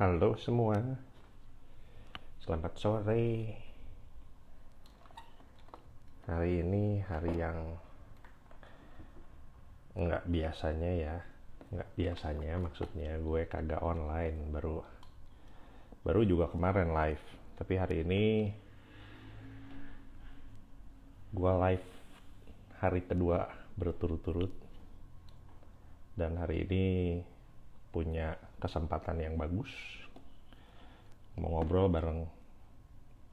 Halo semua, selamat sore. Hari ini hari yang nggak biasanya ya. Nggak biasanya maksudnya gue kagak online, baru juga kemarin live. Tapi hari ini gue live hari kedua berturut-turut. Dan hari ini punya kesempatan yang bagus mau ngobrol bareng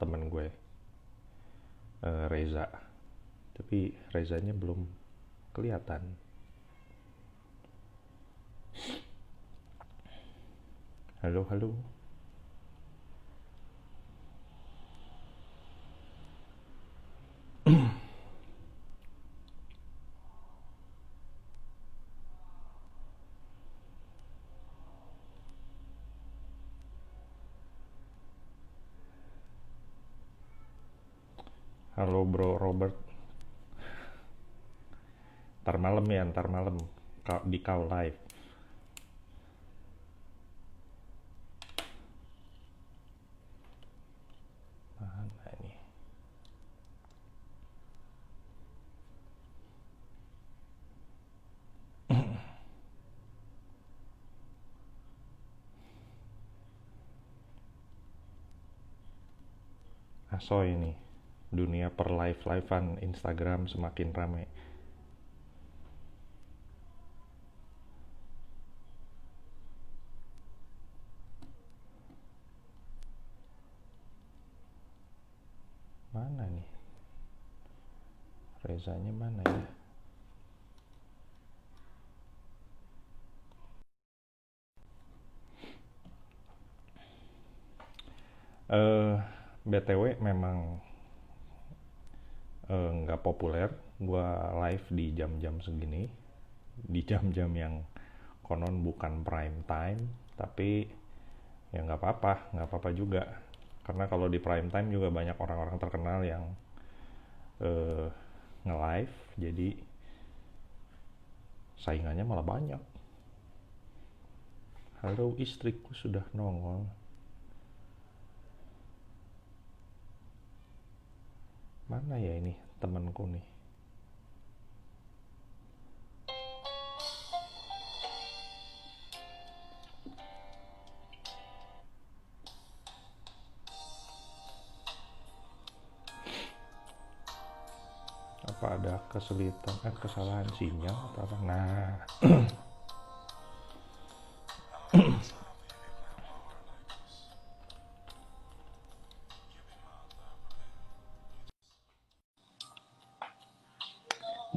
temen gue, Reza. Tapi Rezanya belum kelihatan. Halo, halo. Halo bro Robert. Ntar malam ya, ntar malam di kau live. Mana ini? Asoy ini. Dunia per live-livean Instagram semakin rame. Mana nih? Rezanya mana ya? BTW memang nggak populer gua live di jam-jam segini, di jam-jam yang konon bukan prime time, tapi ya nggak apa-apa juga, karena kalau di prime time juga banyak orang-orang terkenal yang nge-live, jadi saingannya malah banyak. Halo, istriku sudah nongol. Mana ya ini temanku nih? Apa ada kesalahan sinyal atau apa? Nah,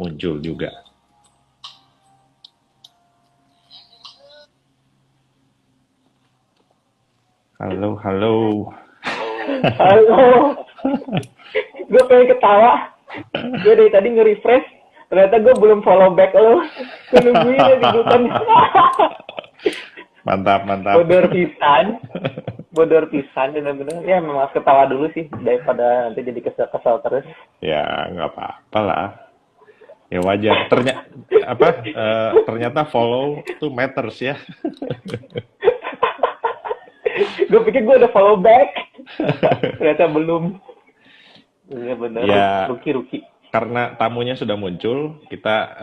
muncul juga. Halo, halo. Halo, gue pengen ketawa. Gue dari tadi nge-refresh, ternyata gue belum follow back lo. Gue nungguin ya di grupan. Mantap, mantap. Bodor pisan bener-bener. Ya memang harus ketawa dulu sih, daripada nanti jadi kesel-kesel terus. Ya, nggak apa-apa lah. Ya wajar. Ternyata follow tuh matters ya. Gue pikir gue udah follow back, ternyata belum. Iya bener, Ya, ruki. karena tamunya sudah muncul, kita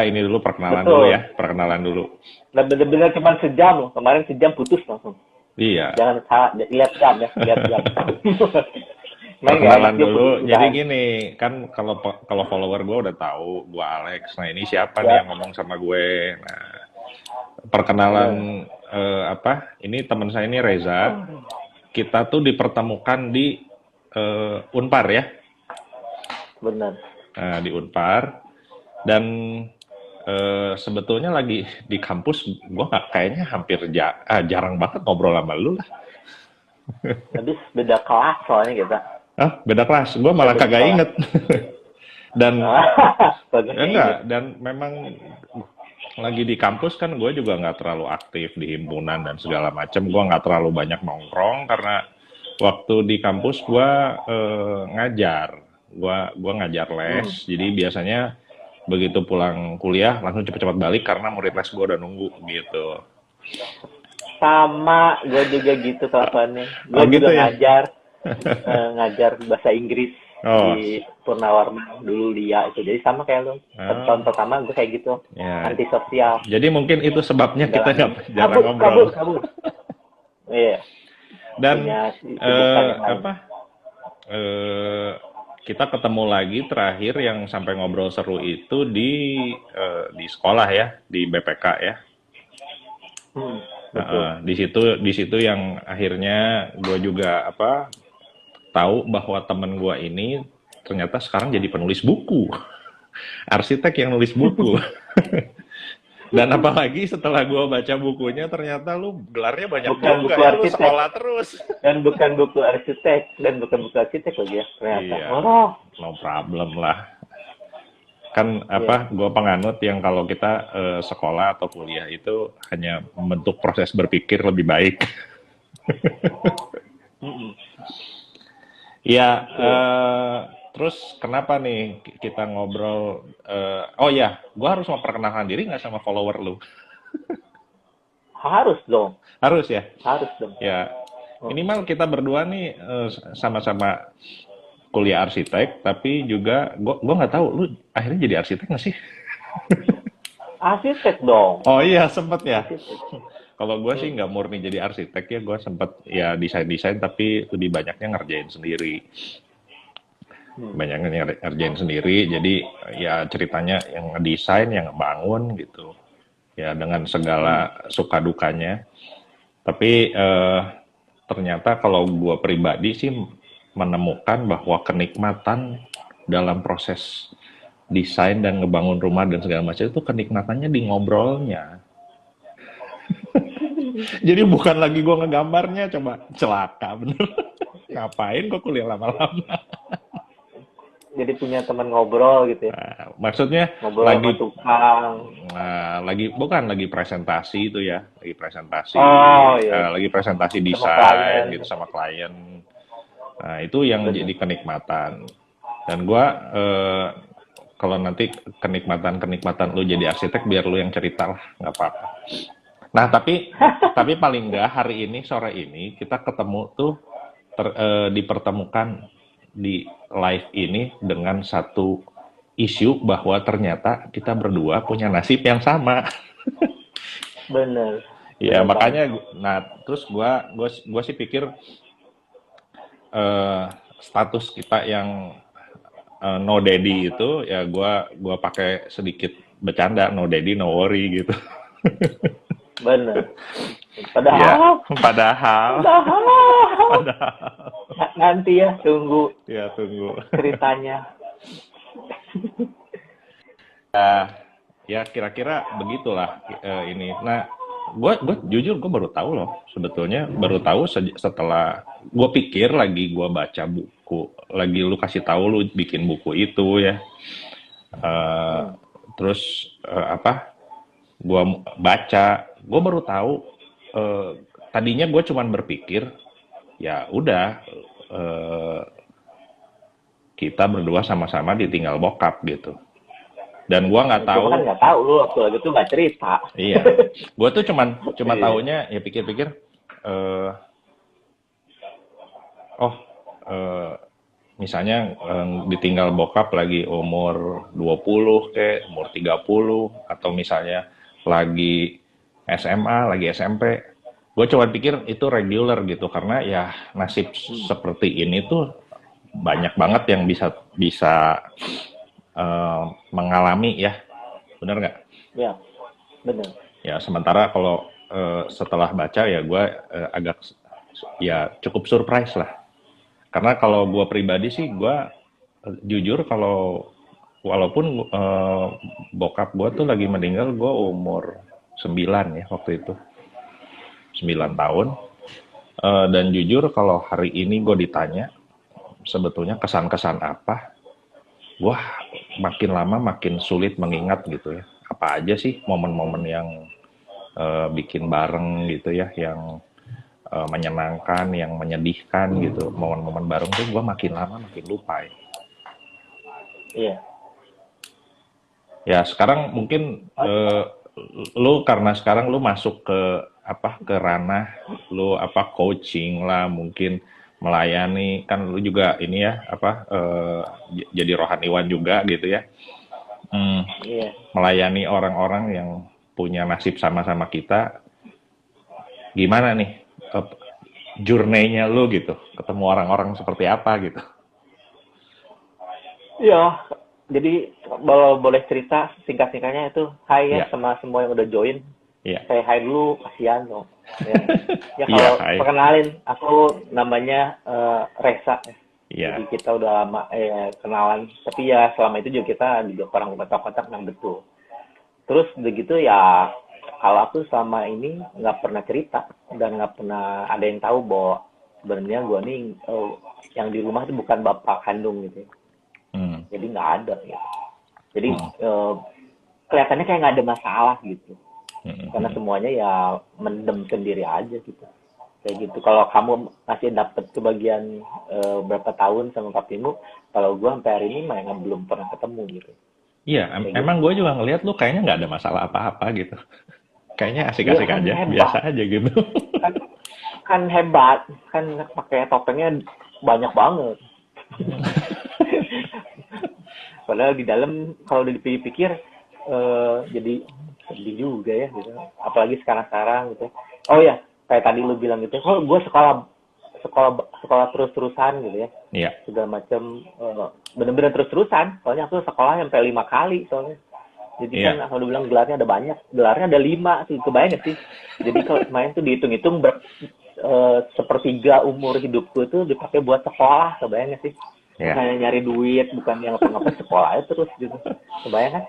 ini dulu perkenalan dulu Betul. ya, perkenalan dulu. Dan bener-bener cuma sejam loh. Kemarin sejam putus langsung. Iya, Jangan salah, lihat jam ya, lihat jam. Main nggak perkenalan enak dia dulu. putus Jadi udahan. gini, kan kalau follower gue udah tahu, gue Alex. Nah ini siapa nih Ya, yang ngomong sama gue? Nah, perkenalan Ini teman saya ini Reza. Kita tuh dipertemukan di Unpar ya. benar. Nah, di Unpar. Dan sebetulnya lagi di kampus, gue nggak kayaknya jarang banget ngobrol sama lu lah. Habis beda kelas soalnya kita. Beda kelas, gue Kita malah beda kagak kelas. inget. Dan Bagus enggak, inget. dan memang lagi di kampus kan gue juga nggak terlalu aktif di himpunan dan segala macem. Gue nggak terlalu banyak nongkrong karena waktu di kampus gue ngajar. Gue ngajar les, jadi biasanya begitu pulang kuliah langsung cepet-cepet balik karena murid les gue udah nunggu gitu. Sama, gue juga gitu kelakuannya. Gue Oh gitu juga ya? ngajar bahasa Inggris Oh, di Purnawarman dulu Lia itu. Jadi sama kayak lu. Tahun oh, pertama gue kayak gitu, ya. antisosial, Jadi mungkin itu sebabnya kita nggalangin nggak jarang kabur, kabur, ngobrol. kabur. Iya, Dan punya kesibukan yang lain. apa? eh, Kita ketemu lagi terakhir yang sampai ngobrol seru itu di sekolah ya, di BPK ya. Betul. Di situ yang akhirnya gue juga apa tahu bahwa temen gue ini ternyata sekarang jadi penulis buku, arsitek yang nulis buku. Dan apalagi setelah gue baca bukunya ternyata lu gelarnya banyak Bukan juga buku ya, lu arsitek. sekolah terus. Dan bukan buku arsitek. Lagi ya, ternyata. Iya, Oh, no problem lah. Kan iya. apa, gue penganut yang kalau kita sekolah atau kuliah itu hanya membentuk proses berpikir lebih baik. Mm-mm. Ya, Betul. terus kenapa nih kita ngobrol? Oh ya, gue harus memperkenalkan diri nggak sama follower lu? Harus dong. Harus ya? Harus dong. Ya, Oh. minimal kita berdua nih sama-sama kuliah arsitek, tapi juga gue nggak tahu lu akhirnya jadi arsitek nggak sih? Arsitek dong. Oh iya, sempet ya. Arsitek. Kalau gue sih Hmm. nggak murni jadi arsitek ya, gue sempet ya desain-desain tapi lebih banyaknya ngerjain sendiri. Hmm. Banyaknya ngerjain sendiri, jadi ya ceritanya yang ngedesain, yang ngebangun gitu. Ya dengan Hmm. segala suka dukanya. Tapi ternyata kalau gue pribadi sih menemukan bahwa kenikmatan dalam proses desain dan ngebangun rumah dan segala macam itu kenikmatannya di ngobrolnya. Jadi bukan lagi gue ngegambarnya, coba celaka bener. Ngapain gue kuliah lama-lama? Jadi punya teman ngobrol gitu ya. Nah, maksudnya Ngobrol sama lagi tukang. bukan lagi presentasi itu ya, Oh iya. lagi presentasi Sama desain klien. gitu sama klien. Nah, itu yang Bener. jadi kenikmatan. Dan gua kalau nanti kenikmatan lu jadi arsitek biar lu yang cerita lah, nggak apa-apa. Nah, tapi paling nggak hari ini sore ini kita ketemu tuh dipertemukan di live ini dengan satu isu bahwa ternyata kita berdua punya nasib yang sama. Bener. Ya Bener banget. makanya, nah terus gua sih pikir eh, status kita yang no daddy itu ya gua pakai sedikit bercanda, no daddy no worry gitu. Bener. Ya, Padahal, padahal, padahal. padahal, Nanti ya, tunggu ya tunggu. ceritanya. Ya kira-kira begitulah ini. Nah, gue jujur gue baru tahu loh sebetulnya baru tahu setelah gue pikir lagi gue baca buku lagi lu kasih tahu lu bikin buku itu ya. Eh, terus apa? Gue baca, gue baru tahu. eh, Tadinya gue cuman berpikir ya udah eh, kita berdua sama-sama ditinggal bokap gitu. Dan gue nggak Gue kan tahu. nggak tahu lu waktu lagi tuh nggak cerita. Iya, gue tuh cuma Iya. taunya ya pikir-pikir, eh, oh eh, misalnya ditinggal bokap lagi umur 20 ke umur 30 atau misalnya lagi SMA, lagi SMP. Gue cuma pikir itu regular gitu karena ya nasib seperti ini tuh banyak banget yang bisa bisa mengalami ya, bener nggak? Ya, bener. Ya, sementara kalau setelah baca ya gue agak ya cukup surprise lah. Karena kalau gue pribadi sih gue jujur kalau walaupun bokap gue tuh lagi meninggal gue umur 9 ya waktu itu. 9 tahun. Dan jujur kalau hari ini gue ditanya sebetulnya kesan-kesan apa, wah makin lama makin sulit mengingat gitu ya. Apa aja sih momen-momen yang bikin bareng gitu ya, yang menyenangkan, yang menyedihkan gitu. Momen-momen bareng tuh gue makin lama makin lupa ya. Iya. Ya sekarang mungkin lu karena sekarang lu masuk ke ke ranah lu coaching lah, mungkin melayani, kan lu juga ini ya jadi rohaniwan juga gitu ya. Hmm, Iya. melayani orang-orang yang punya nasib sama-sama kita, gimana nih journey-nya lu gitu, ketemu orang-orang seperti apa gitu. Iya. Jadi kalau boleh cerita singkat-singkatnya itu, hai ya Iya, sama semua yang udah join. iya, Saya hai dulu, kasihan dong. Ya, ya iya, kalau hai, perkenalin, aku namanya Reza. Jadi iya, kita udah lama kenalan. Tapi ya selama itu juga kita juga kurang kontak-kontak yang betul. Terus begitu ya, kalau aku selama ini nggak pernah cerita dan nggak pernah ada yang tahu bahwa sebenarnya gue nih yang di rumah itu bukan bapak kandung gitu. hmm, Jadi nggak ada ya. Jadi hmm, kelihatannya kayak nggak ada masalah gitu. hmm, hmm, Karena hmm. semuanya ya mendem sendiri aja gitu. Kayak gitu. Kalau kamu masih dapet kebagian berapa tahun sama papimu, kalau gue sampai hari ini mah yang belum pernah ketemu gitu. Iya, Kayak emang gitu. gue juga ngelihat lu kayaknya nggak ada masalah apa-apa gitu. Kayaknya Iya asik-asik kan aja, biasa hebat. aja gitu. Kan kan hebat. Kan pakai topengnya banyak banget. Padahal di dalam kalau udah dipikir-pikir jadi sedih juga ya gitu. Apalagi sekarang-sekarang gitu. Oh ya, kayak tadi lu bilang gitu. Oh, gue sekolah sekolah sekolah terus-terusan gitu ya. Iya, Segala macam bener-bener terus-terusan. Soalnya aku sekolah sampai 5 kali soalnya. Jadi kan iya. kalau bilang gelarnya ada banyak, gelarnya ada 5 sih, kebayang gak sih? Jadi kalau kemarin tuh dihitung-hitung sepertiga umur hidupku itu dipakai buat sekolah, kebayang gak sih? Ya, Bukan nyari duit, bukan yang ngapa-ngapain, sekolah aja terus gitu. Kebayang kan?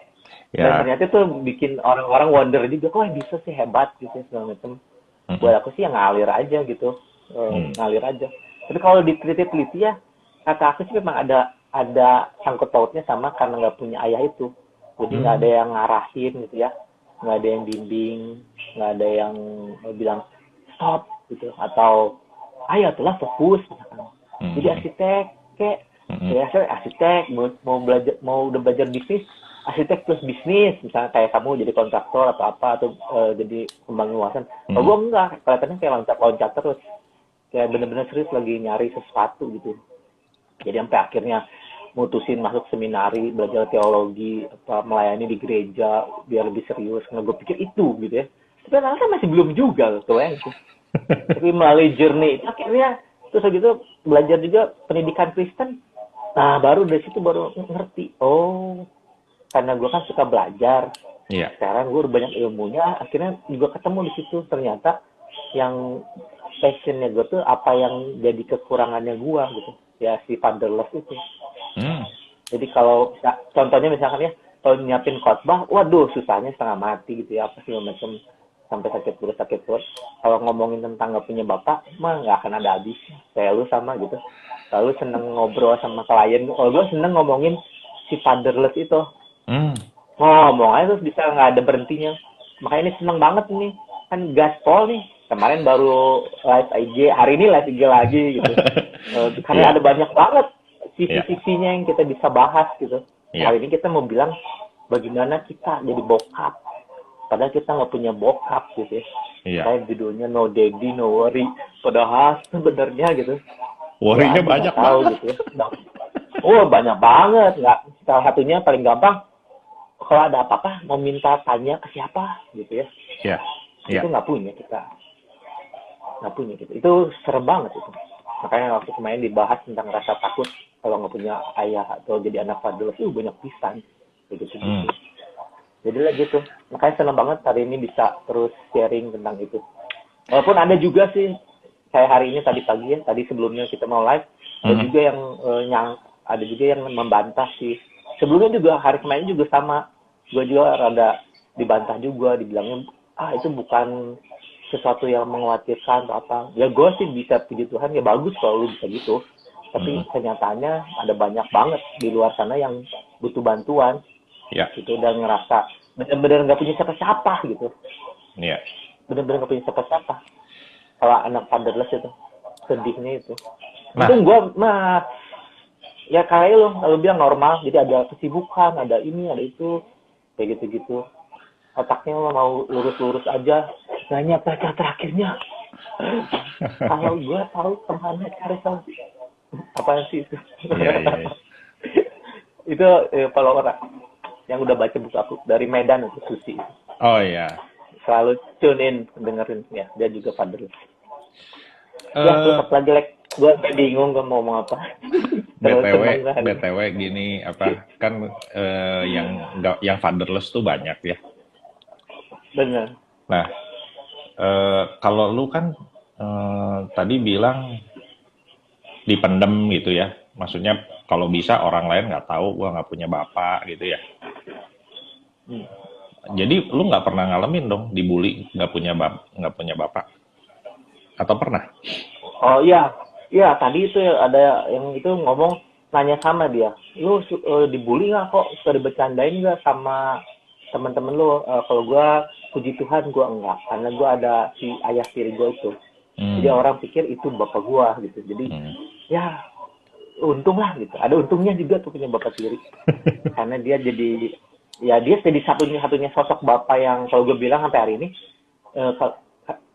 Dan ya, ternyata tuh bikin orang-orang wonder juga, kok bisa sih hebat gitu ya, segala macam. mm-mm, Buat aku sih yang ngalir aja gitu, mm, ngalir aja. Tapi kalau diteliti-teliti ya, kata aku sih memang ada sangkut pautnya sama karena nggak punya ayah itu. Jadi nggak ada mm, yang ngarahin gitu ya, nggak ada yang bimbing, nggak ada yang bilang stop gitu, atau ayo telah fokus misalkan. Jadi mm, arsitek kayak mm, ya saya arsitek mau belajar mau udah belajar bisnis, arsitek plus bisnis misalnya kayak kamu jadi kontraktor atau apa atau jadi kembang luasan. Kalau mm, gue enggak, kelihatannya kayak loncat-loncat terus, kayak bener-bener serius lagi nyari sesuatu gitu. Jadi sampai akhirnya mutusin masuk seminari, belajar teologi, apa melayani di gereja biar lebih serius. Karena gue pikir itu gitu ya. Tapi ternyata masih belum juga, kebayang sih. Tapi melalui journey itu akhirnya terus gitu belajar juga pendidikan Kristen. Nah baru dari situ baru ngerti. Oh, karena gue kan suka belajar. iya, Sekarang gue udah banyak ilmunya. Akhirnya juga ketemu di situ ternyata yang passionnya gue tuh apa yang jadi kekurangannya gue gitu. Ya si fatherless itu. mm, Jadi kalau contohnya misalkan ya, kalau nyiapin khotbah, waduh susahnya setengah mati gitu ya, apa sih macam sampai sakit perut sakit perut. Kalau ngomongin tentang nggak punya bapak, mah nggak akan ada habisnya. Kayak lu sama gitu. Lalu seneng ngobrol sama klien. Kalau gue seneng ngomongin si fatherless itu, mm, ngomong aja terus bisa nggak ada berhentinya. Makanya ini seneng banget nih, kan gaspol nih. Kemarin baru live IG, hari ini live IG lagi gitu. Karena iya, ada banyak banget iya, sisi-sisinya yang kita bisa bahas gitu. iya, Hari ini kita mau bilang bagaimana kita jadi bokap. Padahal kita nggak punya bokap gitu ya. iya. Kayak judulnya No Daddy, No Worry. Padahal sebenarnya gitu. Ya Worry-nya aduh banyak nggak tahu banget. gitu ya. Oh banyak banget. Nggak, salah satunya paling gampang. Kalau ada apa-apa mau minta tanya ke siapa gitu ya. Iya, iya, Itu nggak punya kita. Nggak punya gitu. Itu serem banget itu. Makanya waktu kemarin dibahas tentang rasa takut kalau nggak punya ayah atau jadi anak fatherless itu banyak pisan begitu mm, gitu. Jadi lah gitu. Makanya senang banget hari ini bisa terus sharing tentang itu. Walaupun ada juga sih kayak hari ini tadi pagi ya, tadi sebelumnya kita mau live, ada mm, juga ada juga yang membantah sih. Sebelumnya juga hari kemarin juga sama. Gue juga rada dibantah juga, dibilangnya itu bukan sesuatu yang mengkhawatirkan atau apa. Ya gue sih bisa puji Tuhan ya bagus kalau lu bisa gitu. Tapi mm, kenyataannya ada banyak banget di luar sana yang butuh bantuan iya, gitu dan ngerasa benar-benar nggak punya siapa-siapa gitu. iya. Benar-benar nggak punya siapa-siapa. Kalau anak fatherless itu sedihnya itu. Nah, Untung gue mah ya kayak lo bilang normal. Jadi ada kesibukan, ada ini, ada itu, kayak gitu-gitu. otaknya mau lurus-lurus aja, nanya baca terakhirnya. Kalau gue tahu temannya Carousel apa sih itu? Iya, iya, iya. Itu kalau orang yang udah baca buku aku dari Medan itu Susi Oh iya. selalu tune in dengerin ya, dia juga fatherless. Ya Eh, terus apa lagi Lek, gue bingung gue mau ngomong apa. Terlalu BTW, seneng gue hari ini. BTW gini apa kan yang fatherless tuh banyak ya. Bener. Nah, kalau lu kan tadi bilang dipendem gitu ya. Maksudnya kalau bisa orang lain nggak tahu gua nggak punya bapak gitu ya. Hmm. Jadi lu nggak pernah ngalamin dong dibully nggak punya bapak atau pernah? Oh iya, iya tadi itu ada yang itu ngomong nanya sama dia, lu dibully nggak kok, suka dibercandain nggak sama teman-teman lu? Kalau gua puji Tuhan gua enggak, karena gua ada si ayah tiri gua itu. Jadi Hmm, orang pikir itu bapak gua gitu. Jadi hmm, ya untung lah gitu. Ada untungnya juga tuh punya bapak tiri, karena dia jadi ya dia jadi satunya-satunya sosok bapak yang kalau gue bilang sampai hari ini eh,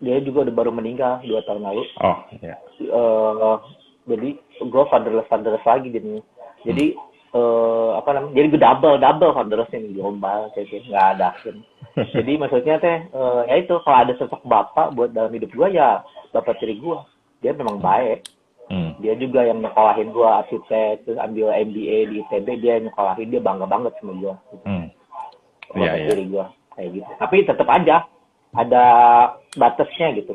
dia juga udah baru meninggal 2 tahun lalu. oh ya, Jadi gue fatherless lagi jadinya. hmm, Jadi apa namanya? Jadi gue double fatherless ini gombal kayak nggak ada akhir. Jadi maksudnya teh ya itu kalau ada sosok bapak buat dalam hidup gue ya bapak tiri gue. Dia memang baik. hmm, Dia juga yang nyekolahin gue arsitek, terus ambil MBA di ITB, dia yang nyekolahin, dia bangga banget sama gue. Gitu. hmm, iya Bapak iya, tiri gue kayak gitu. Tapi tetap aja ada batasnya gitu.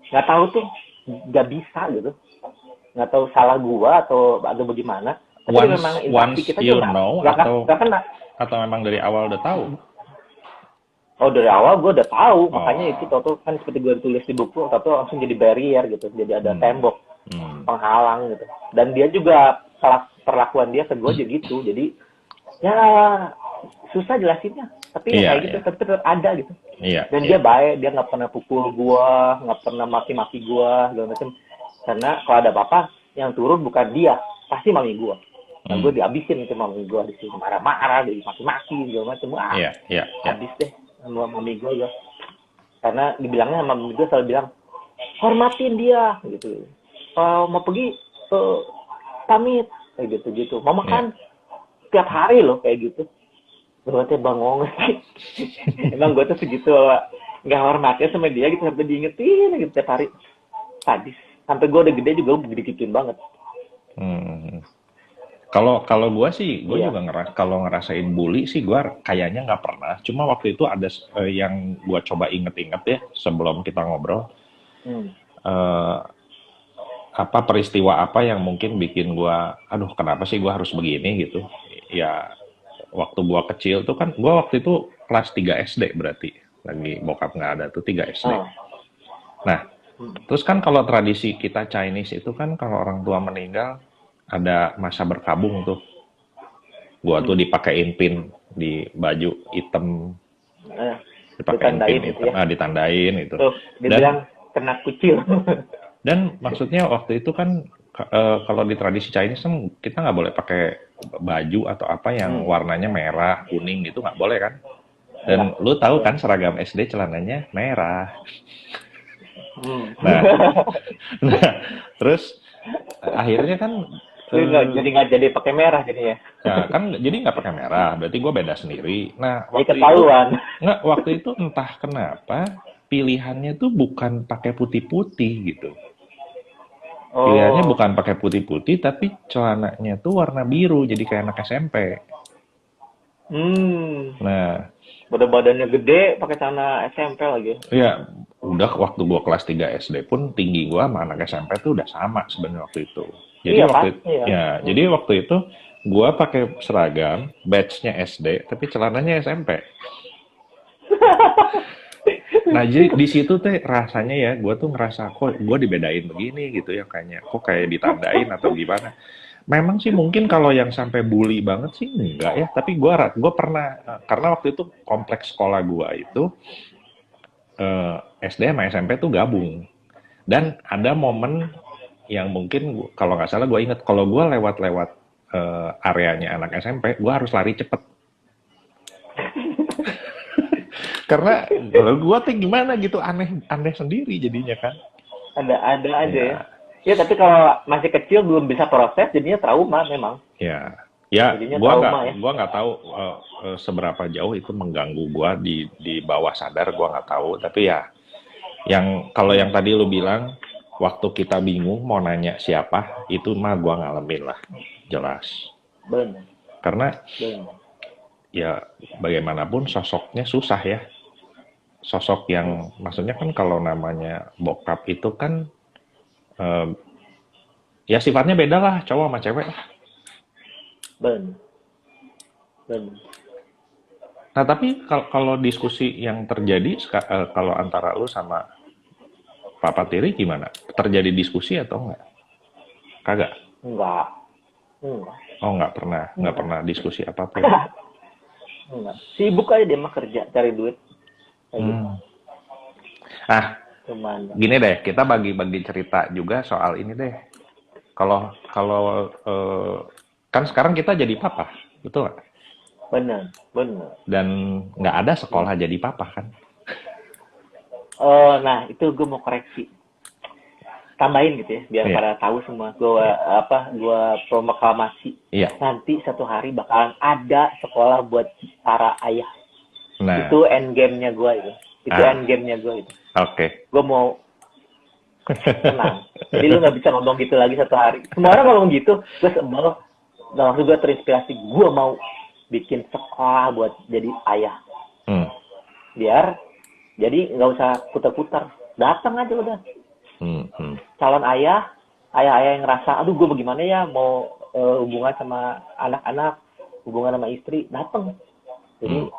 Nggak tahu tuh nggak bisa gitu, nggak tahu salah gua atau bagaimana, tapi memang interaksi once kita you juga know nggak kena. atau memang dari awal udah tahu? Oh dari awal gua udah tahu, makanya itu Oh, tau kan seperti gua tulis di buku, tau langsung jadi barrier gitu, jadi ada hmm, tembok hmm, penghalang gitu. Dan dia juga perlakuan dia ke gua aja gitu, jadi ya susah jelasinnya, tapi ya iya kayak gitu, iya, tapi tetap ada gitu. iya Dan iya, dia baik, dia nggak pernah pukul gua, nggak pernah maki-maki gua segala macam, karena kalau ada apa-apa yang turun bukan dia, pasti mami gua. Nah hmm, gue dihabisin sama mami gua di sini, marah-marah, dari maki-maki segala macam, iya iya iya, habis deh sama mami gua. Karena dibilangnya sama mami gua selalu bilang hormatin dia gitu, kalau mau pergi pamit kayak gitu-gitu, mau iya. makan tiap hari loh kayak gitu. Gue teh bangong. Emang gue tuh segitu nggak hormatnya sama dia gitu, sampai diingetin gitu tiap hari. Sadis. Sampai gue udah gede juga gue digituin banget. Hmm. Kalau kalau gue sih, gue Iya. juga kalau ngerasain bully sih gue kayaknya nggak pernah. Cuma waktu itu ada yang gue coba inget-inget ya sebelum kita ngobrol. Hmm. eh, Apa peristiwa apa yang mungkin bikin gue, aduh kenapa sih gue harus begini gitu. Ya waktu gue kecil tuh kan, gue waktu itu kelas 3 SD berarti. Lagi bokap nggak ada tuh 3 SD. Ah. Nah, Hmm. terus kan kalau tradisi kita Chinese itu kan kalau orang tua meninggal, ada masa berkabung tuh. Gua tuh Hmm. dipakein pin di baju hitam, Eh, dipakein pin ditandain itu hitam, ya. ditandain itu. Tuh, Dan dibilang kena kucil. maksudnya waktu itu kan kalau di tradisi Chinese kan kita nggak boleh pakai baju atau apa yang Hmm. warnanya merah, kuning gitu nggak boleh kan? Ya. Dan lu tahu Ya. kan seragam SD celananya merah. Hmm. Nah, nah terus akhirnya kan Lu eh, nggak jadi pakai merah jadinya. ya kan jadi nggak pakai merah, berarti gue beda sendiri. Nah, Jadi ketahuan. waktu itu entah kenapa pilihannya tuh bukan pakai putih-putih gitu. Pilihannya Oh. bukan pakai putih-putih, tapi celananya tuh warna biru, jadi kayak anak SMP. Hmm. Nah, Badannya gede, pakai celana SMP lagi. ya udah waktu gua kelas 3 SD pun tinggi gua sama anak SMP tuh udah sama sebenarnya waktu itu. Jadi Iya waktu pasti ya. jadi waktu itu gua pakai seragam, badge-nya SD, tapi celananya SMP. Nah, jadi di situ teh rasanya ya, gue tuh ngerasa kok gue dibedain begini gitu ya kayaknya, kok kayak ditandain atau gimana. Memang sih mungkin kalau yang sampai bully banget sih enggak ya, tapi gue pernah karena waktu itu kompleks sekolah gue itu SD sama SMP tuh gabung dan ada momen yang mungkin kalau nggak salah gue inget kalau gue lewat-lewat areanya anak SMP, gue harus lari cepet Karena kalau gua tuh gimana gitu, aneh sendiri jadinya kan. Ada aja ya. Ya, Ya tapi kalau masih kecil belum bisa proses, jadinya trauma memang. ya, ya. Jadinya Gua trauma ya. nggak tahu seberapa jauh itu mengganggu gua di bawah sadar. Gua nggak tahu. Tapi ya, kalau yang tadi lu bilang, waktu kita bingung mau nanya siapa, itu mah gua ngalamin lah, jelas. Benar, Karena benar. ya bagaimanapun sosoknya susah ya. Sosok yang maksudnya kan kalau namanya bokap itu kan eh, ya sifatnya beda lah cowok sama cewek lah. Benar, benar. Nah tapi kalau diskusi yang terjadi kalau antara lu sama Papa Tiri gimana? Terjadi diskusi atau enggak? Kagak. Enggak, enggak, Oh nggak pernah enggak. diskusi apapun. Enggak. Sibuk aja dia mah kerja, cari duit. Kayak gitu. Hmm. Ah Cuman, gini deh, kita bagi-bagi cerita juga soal ini deh. Kalau kalau kan sekarang kita jadi papa, betul nggak? benar, benar. Dan nggak ada sekolah jadi papa kan? Oh, nah itu gue mau koreksi. Tambahin gitu ya, biar Iya, pada tahu semua. Gue proklamasi. iya. Nanti satu hari bakalan ada sekolah buat para ayah. Nah, Itu end game-nya gue itu. Itu ah, end game-nya gue itu. oke. Gue mau tenang. Jadi lu nggak bisa ngomong gitu lagi satu hari. Semua orang ngomong gitu, gue sebel. Dan langsung gue terinspirasi. Gue mau bikin sekolah buat jadi ayah. Hmm, Biar jadi nggak usah putar-putar. Datang aja udah. hmm. Calon ayah yang ngerasa, aduh gue bagaimana ya mau hubungan sama anak-anak, hubungan sama istri, datang. Jadi Hmm.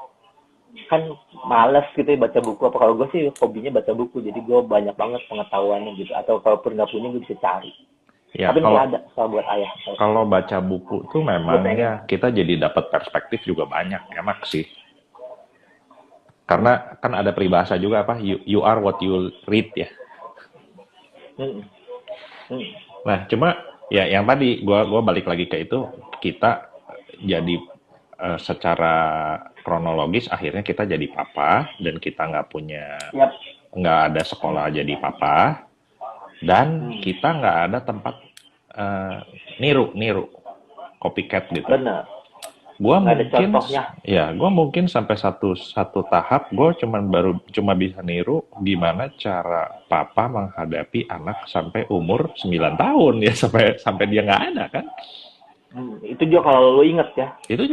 kan males gitu ya baca buku. Apa kalau gue sih hobinya baca buku, jadi gue banyak banget pengetahuannya gitu. Atau kalaupun nggak punya gue bisa cari. Ya, Tapi nanti kalau ada soal buat ayah. kalau baca buku tuh Gue memang pengen. ya kita jadi dapat perspektif juga banyak, enak sih. Karena kan ada peribahasa juga apa, you are what you read ya. Hmm. Hmm. Nah, cuma ya yang tadi gua balik lagi ke itu, kita jadi secara kronologis akhirnya kita jadi papa dan kita Yap. nggak ada sekolah jadi papa dan Hmm. kita nggak ada tempat eh, niru copycat gitu. Bener. Gua Nggak ada mungkin contohnya. gua mungkin sampai satu tahap gua cuma bisa niru gimana cara papa menghadapi anak sampai umur 9 tahun ya sampai dia nggak ada kan. Itu juga kalau lo inget ya. Itu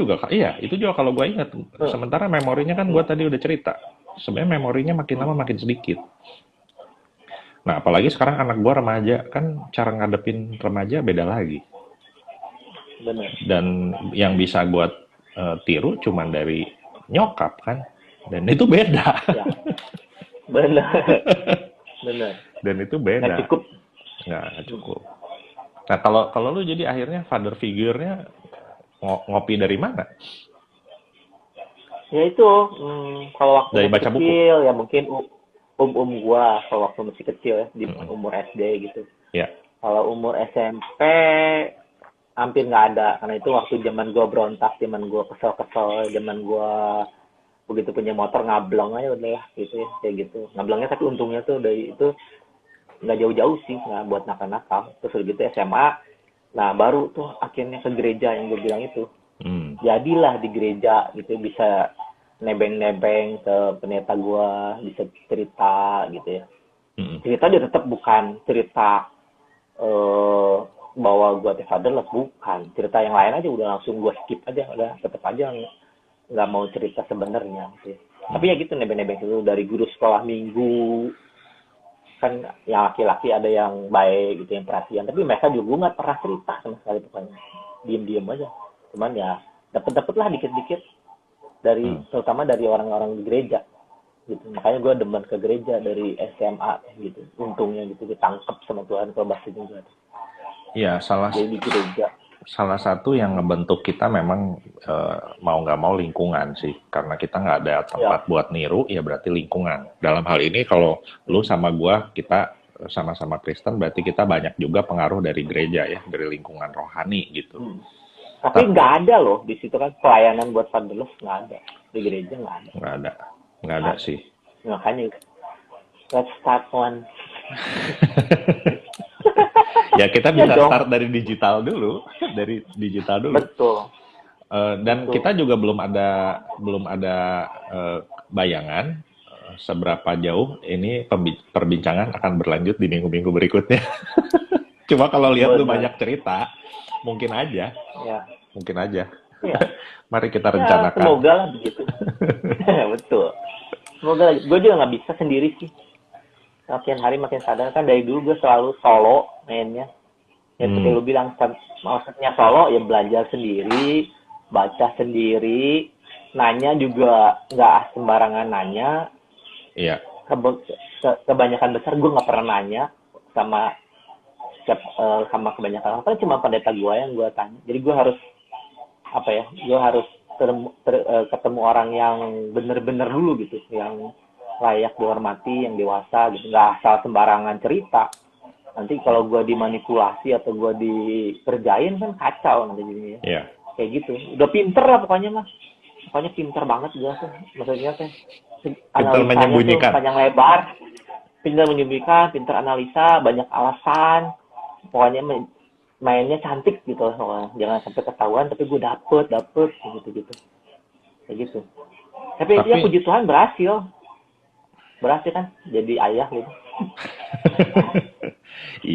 juga kalau gua ingat. Hmm. Sementara memorinya kan gua tadi udah cerita. Sebenarnya memorinya makin lama makin sedikit. Nah, apalagi sekarang anak gua remaja kan cara ngadepin remaja beda lagi. Bener. Dan yang bisa gua tiru cuman dari nyokap kan. Dan itu beda. Ya. Bener. Bener. Dan itu Nggak beda. cukup. Nggak cukup. Nah, kalau lu jadi akhirnya father figure-nya ngopi dari mana? Ya itu, kalau waktu Dari masih baca buku? kecil ya mungkin gua kalau waktu masih kecil ya di Mm-mm. umur SD gitu. Ya. Kalau umur SMP hampir nggak ada karena itu waktu zaman gua berontak, zaman gua kesel-kesel, zaman gua begitu punya motor ngablong aja udah lah gitu ya kayak gitu. Ngablongnya tapi untungnya tuh dari itu nggak jauh-jauh sih nggak buat nakal-nakal. Terus udah gitu SMA, nah baru tuh akhirnya ke gereja yang gue bilang itu. Hmm. Jadilah di gereja gitu bisa nebeng-nebeng ke pendeta gua, bisa cerita gitu ya. Mm-mm. Cerita dia tetap bukan cerita bahwa gua fatherless, bukan. Cerita yang lain aja udah langsung gua skip aja, udah tetap aja nggak mau cerita sebenarnya gitu ya. Tapi ya gitu nebeng-nebeng itu dari guru sekolah minggu kan yang laki-laki ada yang baik gitu yang perhatian, tapi mereka juga gue nggak pernah cerita sama sekali pokoknya, diem-diem aja. Cuman ya dapet lah dikit-dikit dari terutama dari orang-orang di gereja gitu. Makanya gue demen ke gereja dari SMA gitu, untungnya gitu ditangkap sama Tuhan kalau bahasa juga. Ya, Jadi di gereja. salah satu yang ngebentuk kita memang mau nggak mau lingkungan sih. Karena kita nggak ada tempat Ya. buat niru, ya berarti lingkungan. Dalam hal ini kalau lu sama gua, kita sama-sama Kristen, berarti kita banyak juga pengaruh dari gereja ya, dari lingkungan rohani gitu. Tapi nggak ada loh di situ kan pelayanan buat fatherless, nggak ada di gereja, nggak ada. Nggak ada. Nggak ada sih. Makanya let's start one. Ya kita Ya bisa dong. start dari digital dulu, dari digital dulu. Betul. Dan Betul. kita juga belum ada bayangan seberapa jauh ini perbincangan akan berlanjut di minggu-minggu berikutnya. Cuma kalau lihat lu Benar. banyak cerita, mungkin aja, Ya. mungkin aja. Ya. Mari kita Ya, rencanakan. semoga lah begitu. Betul. Semoga gue juga nggak bisa sendiri sih. Makin hari makin sadar kan dari dulu gue selalu solo mainnya. Ya seperti lu bilang, maksudnya solo ya belajar sendiri, baca sendiri, nanya juga nggak sembarangan nanya. Iya, Kebanyakan besar gue nggak pernah nanya sama sama kebanyakan orang. Kan cuma pendeta gue yang gue tanya. Jadi gue harus apa ya? Gue harus ketemu orang yang bener-bener dulu gitu, yang layak dihormati, yang dewasa gitu, nggak asal sembarangan cerita. Nanti kalau gue dimanipulasi atau gue dikerjain kan kacau nanti jadinya. iya. Kayak gitu. Udah pinter lah pokoknya mas. Pokoknya pinter banget gue tuh. Maksudnya teh Pintar analisanya tuh menyembunyikan. panjang lebar. Pinter menyembunyikan, pinter analisa, banyak alasan. Pokoknya mainnya cantik gitu loh. Jangan sampai ketahuan tapi gue dapet gitu. Kayak gitu. Tapi ya puji Tuhan berhasil kan jadi ayah gitu.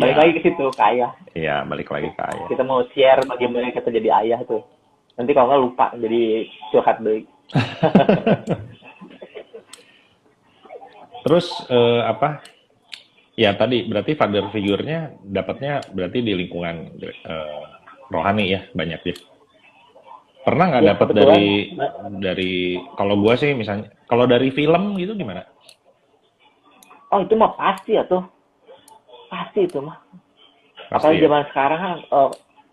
Balik lagi ke situ, ke ayah. Iya, balik lagi ke ayah. Kita mau share bagaimana kita jadi ayah tuh. Nanti kalau nggak lupa jadi curhat beli. Terus apa? Ya tadi berarti father figure-nya dapatnya berarti di lingkungan rohani ya banyak ya. Pernah nggak Ya, dapat kebetulan. dari kalau gua sih misalnya kalau dari film gitu gimana? Oh itu mah pasti ya tuh. Pasti itu mah. Pasti Apalagi ya. zaman sekarang kan.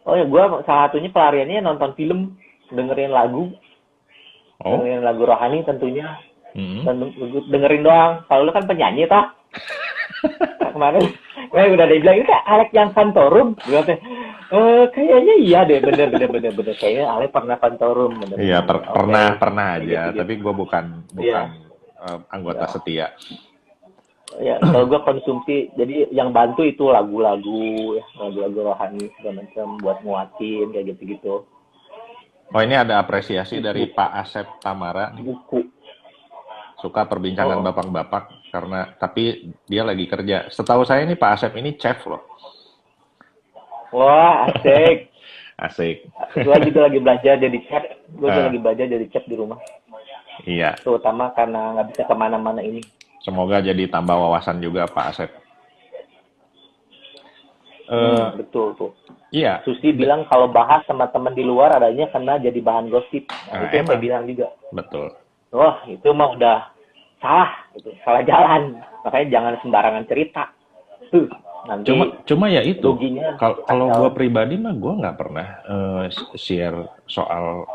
Oh ya gue salah satunya pelariannya nonton film, dengerin lagu rohani tentunya. Dan dengerin doang. Kalau lu kan penyanyi toh. Kemarin udah ada bilang ini kayak Alex yang Fantorum. Kayaknya iya deh, bener. Kayaknya Alex pernah Fantorum. Iya, pernah aja. Gitu. Tapi gue bukan anggota setia. Ya, kalau gue konsumsi, jadi yang bantu itu lagu-lagu rohani segala macam buat nguatin kayak gitu-gitu. Oh ini ada apresiasi dari Pak Asep Tamara nih. Buku. Suka perbincangan bapak-bapak karena tapi dia lagi kerja. Setahu saya ini Pak Asep ini chef loh. Wah asik. Asik. Gue juga lagi belajar jadi chef. Lagi belajar jadi chef di rumah. Iya. Terutama karena nggak bisa kemana-mana ini. Semoga jadi tambah wawasan juga Pak Asep. Betul tuh. Iya. Susi bilang kalau bahas sama teman di luar adanya karena jadi bahan gosip. Itu yang saya bilang juga. Betul. Wah itu mah udah salah, gitu. Salah jalan. Makanya jangan sembarangan cerita. Nanti cuma ya itu. Kalau gue pribadi mah gue nggak pernah share soal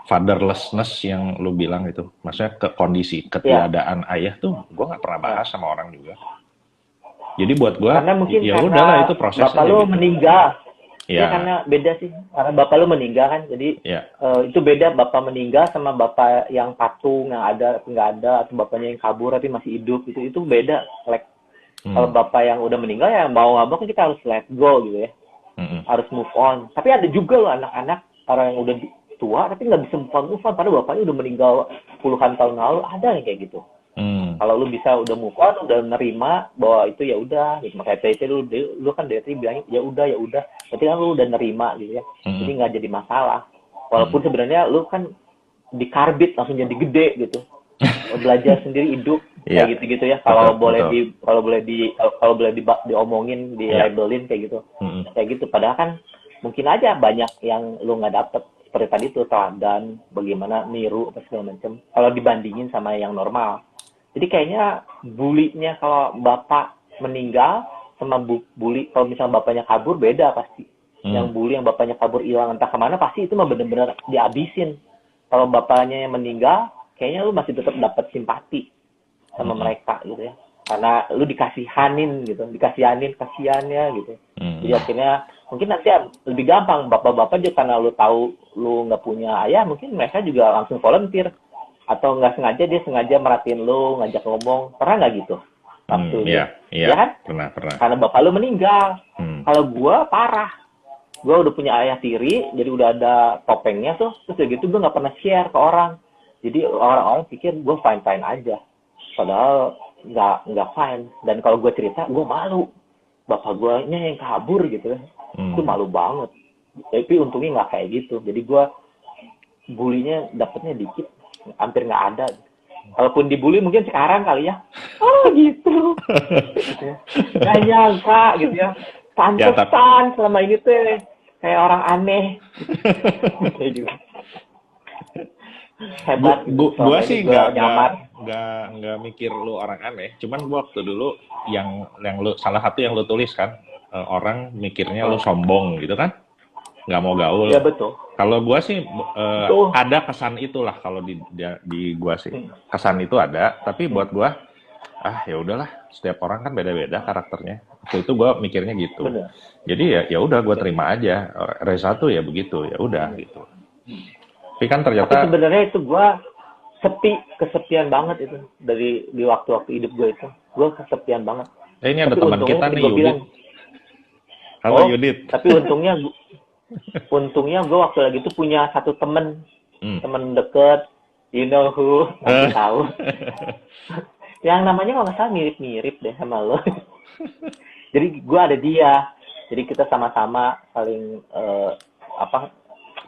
fatherlessness yang lu bilang itu, maksudnya kondisi ketiadaan ayah tuh gue nggak pernah bahas sama orang juga. Jadi buat gue ya udahlah itu prosesnya. Bapak lu gitu. Meninggal. Ya karena beda sih, karena bapak lu meninggal kan, jadi itu beda bapak meninggal sama bapak yang patung yang ada tapi nggak ada, atau bapaknya yang kabur tapi masih hidup itu beda. Kalau bapak yang udah meninggal ya mau nggak mau kan kita harus let go gitu ya, harus move on. Tapi ada juga loh anak-anak orang yang udah tua tapi nggak bisa move on padahal bapaknya udah meninggal puluhan tahun lalu, ada yang kayak gitu. Kalau lu bisa udah move on, udah nerima bahwa itu ya udah, gitu. Makanya itu lu kan dari tadi bilangnya ya udah, berarti kan lu udah nerima gitu ya, jadi nggak jadi masalah. Walaupun sebenarnya lu kan dikarbit langsung jadi gede gitu, belajar sendiri hidup kayak gitu ya. Kalau boleh diomongin, di labelin kayak gitu, kayak gitu. Padahal kan mungkin aja banyak yang lu nggak dapet seperti tadi tuh teladan, bagaimana niru apa segala macam. Kalau dibandingin sama yang normal. Jadi kayaknya bulinya kalau bapak meninggal sama bully kalau misalnya bapaknya kabur beda pasti. Yang bully yang bapaknya kabur hilang entah kemana pasti itu mah bener-bener dihabisin. Kalau bapaknya yang meninggal, kayaknya lu masih tetap dapat simpati sama mereka gitu ya. Karena lu dikasihanin gitu, kasihannya gitu. Jadi akhirnya mungkin nanti lebih gampang bapak-bapak juga karena lu tahu lu nggak punya ayah, mungkin mereka juga langsung volunteer. atau nggak sengaja dia sengaja merhatiin lu, ngajak ngomong, pernah nggak gitu? Waktu Iya, dia, ya kan? pernah. Karena bapak lu meninggal. Kalau gua parah, gua udah punya ayah tiri, jadi udah ada topengnya tuh, terus udah gitu gua nggak pernah share ke orang. Jadi orang-orang pikir gua fine aja, padahal nggak fine. Dan kalau gua cerita, gua malu. Bapak gua yang kabur gitu, itu malu banget. Tapi untungnya nggak kayak gitu. Jadi gua bulinya dapetnya dikit, hampir nggak ada. Kalaupun dibully mungkin sekarang kali ya. Oh gitu. Gak nyangka gitu ya. Pantesan selama ini tuh kayak orang aneh. Kayak gitu. Hebat. Gua sih nggak mikir lu orang aneh. Cuman gua waktu dulu yang lu salah satu yang lu tulis kan, orang mikirnya lu sombong gitu kan, nggak mau gaul. Iya betul. Kalau gua sih ada kesan itulah kalau di gua sih. Kesan itu ada, tapi buat gua ya udahlah, setiap orang kan beda-beda karakternya. Waktu itu gua mikirnya gitu. Bener. Jadi ya udah gua terima aja. Reza tuh ya begitu, ya udah gitu. Tapi kan ternyata tapi sebenarnya itu gua kesepian banget itu di waktu-waktu hidup gua itu. Gua kesepian banget. ini ada Tapi teman kita nih, Yudit. Halo Yudit. Tapi untungnya gue waktu lagi itu punya satu temen deket, you know who, aku tahu. Yang namanya kalau nggak salah mirip-mirip deh sama lo. Jadi gue ada dia, jadi kita sama-sama saling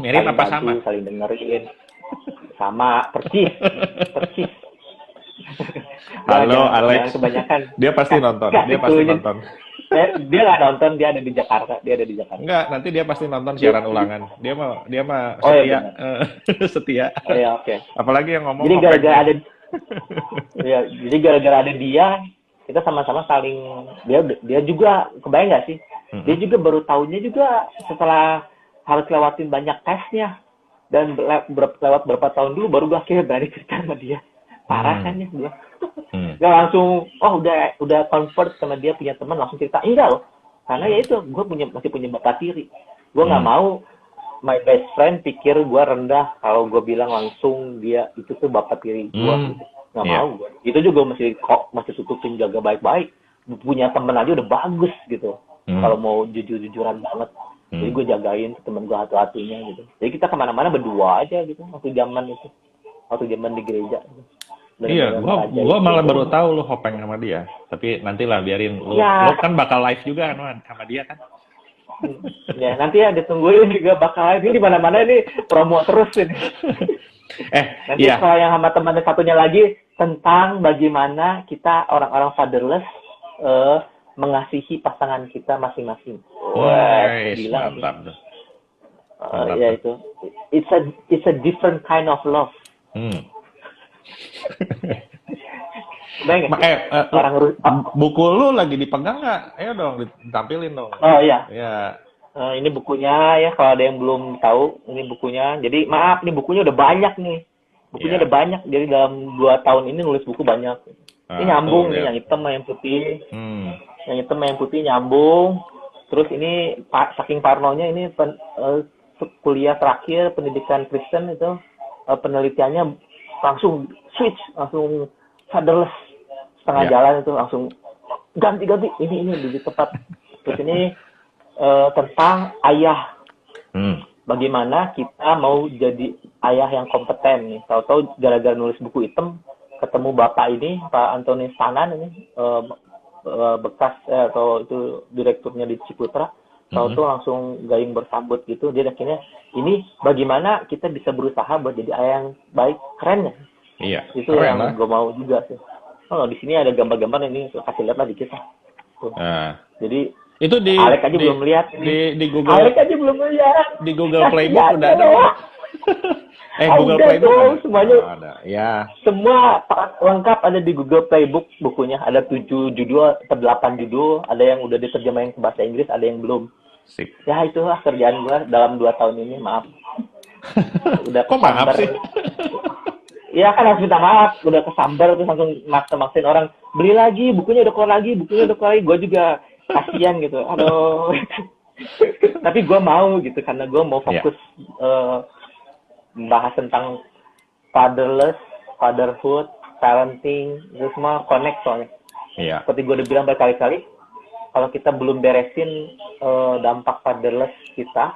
mirip saling apa bantu, sama? saling dengerin, sama persis. Halo Alex. Kebanyakan. Dia pasti nonton. Dia nggak nonton, dia ada di Jakarta. Enggak, nanti dia pasti nonton siaran ulangan. Dia mah setia. Iya, setia. Oh ya, oke. Apalagi yang ngomong. Jadi gara-gara ada dia, kita sama-sama saling dia juga kebayang nggak sih? Dia juga baru tahunya juga setelah harus lewatin banyak tesnya dan lewat berapa tahun dulu baru gue akhirnya berani cerita sama dia. Parah kan ya dia. Gak langsung, udah convert sama dia punya teman langsung cerita. Enggak loh. Karena ya itu, gue masih punya bakat tiri. Gue nggak mau my best friend pikir gue rendah kalau gue bilang langsung dia itu tuh bakat tiri gue. Nggak mau gue. Itu juga masih tutupin, jaga baik-baik. Punya temen aja udah bagus gitu. Kalau mau jujur-jujuran banget. Jadi gue jagain temen gue hati-hatinya gitu. Jadi kita kemana-mana berdua aja gitu. Waktu zaman di gereja gitu. Iya, gua malah baru tahu lu hopeng sama dia. Tapi nantilah biarin lu kan bakal live juga kan sama dia kan. Ya, nanti ya ditungguin juga bakal live. Ini di mana-mana ini promo terus ini. Nanti kalau yang sama teman satunya lagi tentang bagaimana kita orang-orang fatherless mengasihi pasangan kita masing-masing. Wah, gila. Mantap. Ya itu. It's a different kind of love. Buku lu lagi dipegang nggak? Ayo dong, ditampilin dong. Oh iya. Ya. Ini bukunya ya, kalau ada yang belum tahu, ini bukunya. Jadi maaf, ini bukunya udah banyak nih. Bukunya udah banyak. Jadi dalam 2 tahun ini nulis buku banyak. Ini nyambung nih, yang hitam sama yang putih. Yang hitam sama yang putih nyambung. Terus ini saking parnonya ini kuliah terakhir pendidikan Kristen itu penelitiannya langsung switch, langsung fatherless setengah jalan itu langsung ganti ini di tempat. Terus ini tentang ayah, bagaimana kita mau jadi ayah yang kompeten nih. Tahu-tahu gara-gara nulis buku hitam ketemu bapak ini, Pak Antoni Stanan ini bekas atau itu direkturnya di Ciputra. Tahu-tahu langsung gayung bersambut gitu. Dia akhirnya ini bagaimana kita bisa berusaha buat jadi ayah yang baik, keren ya? Iya. Itu yang gue mau juga sih. Oh, di sini ada gambar-gambar ini, kasih lihat lah dikit. Jadi itu Alek aja belum lihat. Di Google. Alek aja belum lihat. Di Google Playbook udah ada. Google Playbook ada. Semuanya ada. Ya. Semua lengkap ada di Google Playbook bukunya. Ada 7 judul atau 8 judul. Ada yang udah diterjemahin ke bahasa Inggris, ada yang belum. Sip. Ya itulah kerjaan gua dalam 2 tahun ini, maaf. Udah kok maaf sih? Iya kan harus minta maaf, udah kesambar terus langsung maksa-maksain orang beli lagi, bukunya udah keluar lagi. Gue juga kasihan gitu. Aduh. Tapi gue mau gitu karena gue mau fokus membahas tentang fatherless, fatherhood, parenting, itu semua connect soalnya. Iya. Seperti gue udah bilang berkali-kali, kalau kita belum beresin dampak fatherless kita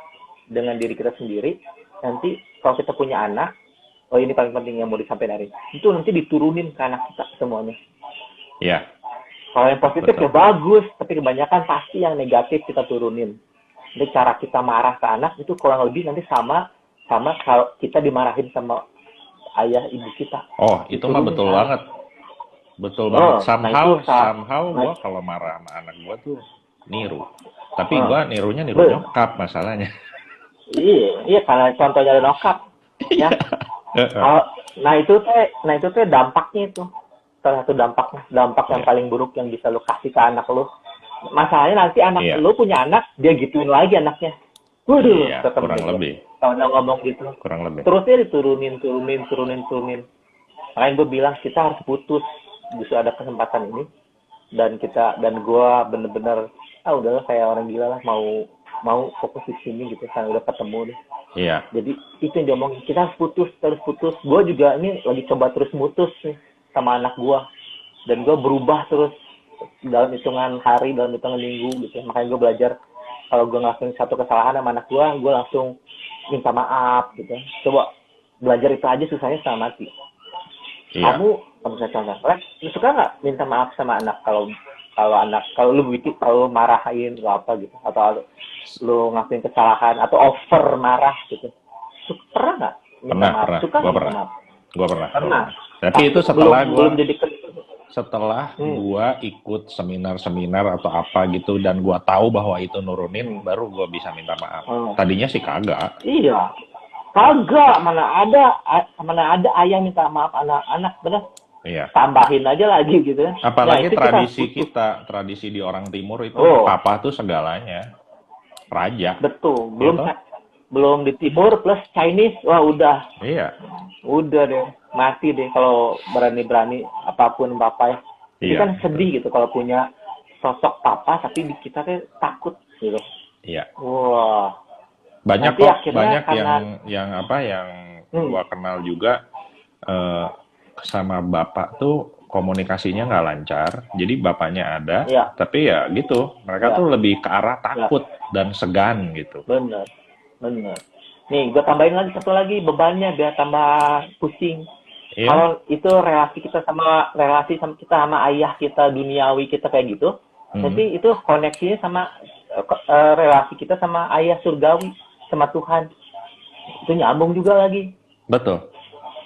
dengan diri kita sendiri, nanti kalau kita punya anak, ini paling penting yang mau disampaikan hari ini, itu nanti diturunin ke anak kita semuanya. Iya. Kalau yang positif Betul. ya bagus, tapi kebanyakan pasti yang negatif kita turunin. Jadi cara kita marah ke anak itu kurang lebih nanti sama kalau kita dimarahin sama ayah ibu kita. Oh, itu mah Diturunin betul ke anak. banget. Betul banget. Nah Somehow itu gua kalau marah sama anak gua tuh niru. Tapi Ah. gua nirunya niru Betul. nyokap masalahnya. Iya karena contohnya ada nokap ya. Nah itu teh dampaknya itu. Salah satu dampak yang Iya. paling buruk yang bisa lu kasih ke anak lu. Masalahnya nanti anak Iya. lu punya anak, dia gituin lagi anaknya. Waduh, Iya, tetep kurang gitu. lebih. Kalau udah ngomong gitu, Kurang lebih. terusnya diturunin. Makanya gue bilang kita harus putus. Justru ada kesempatan ini dan gue bener-bener udahlah kayak orang gila lah mau fokus di sini gitu kan udah ketemu nih. Iya. Jadi itu yang diomongin, kita harus putus. Gue juga ini lagi coba terus mutus nih sama anak gue. Dan gue berubah terus dalam hitungan hari, dalam hitungan minggu gitu. Makanya gue belajar kalau gue ngelakuin satu kesalahan sama anak gue langsung minta maaf gitu. Coba belajar itu aja susahnya setengah mati. Iya. Kamu misalnya contoh, lu suka nggak minta maaf sama anak kalau lu marahin atau apa gitu, atau lu ngelakuin kesalahan atau over marah gitu, pernah nggak minta maaf? Pernah. Suka Gua nggak pernah. minta maaf? Gua pernah. Pernah. Tapi itu setelah belum jadi gua ikut seminar-seminar atau apa gitu dan gua tahu bahwa itu nurunin, baru gua bisa minta maaf. Tadinya sih kagak. Iya. Kagak, mana ada ayah minta maaf anak-anak, bener? Iya. Tambahin aja lagi gitu. Apalagi itu tradisi di orang timur itu papa tuh segalanya. Raja. Betul. Gitu? Belum di timur plus Chinese, wah udah. Iya. Udah deh, mati deh kalau berani-berani apapun papa ya. Ini Iya, kan sedih gitu kalau punya sosok papa tapi kita tuh takut gitu. Iya. Wah. Banyak Nanti kok, akhirnya banyak karena- yang gua kenal juga sama bapak tuh komunikasinya nggak lancar. Jadi bapaknya ada, Iya. tapi ya gitu. Mereka Iya. tuh lebih ke arah takut dan segan gitu. Bener. Nih, gue tambahin lagi satu lagi bebannya biar tambah pusing. Iya. Kalau itu relasi kita sama ayah kita duniawi kita kayak gitu, nanti itu koneksinya sama relasi kita sama ayah surgawi, sama Tuhan. Itu nyambung juga lagi. Betul.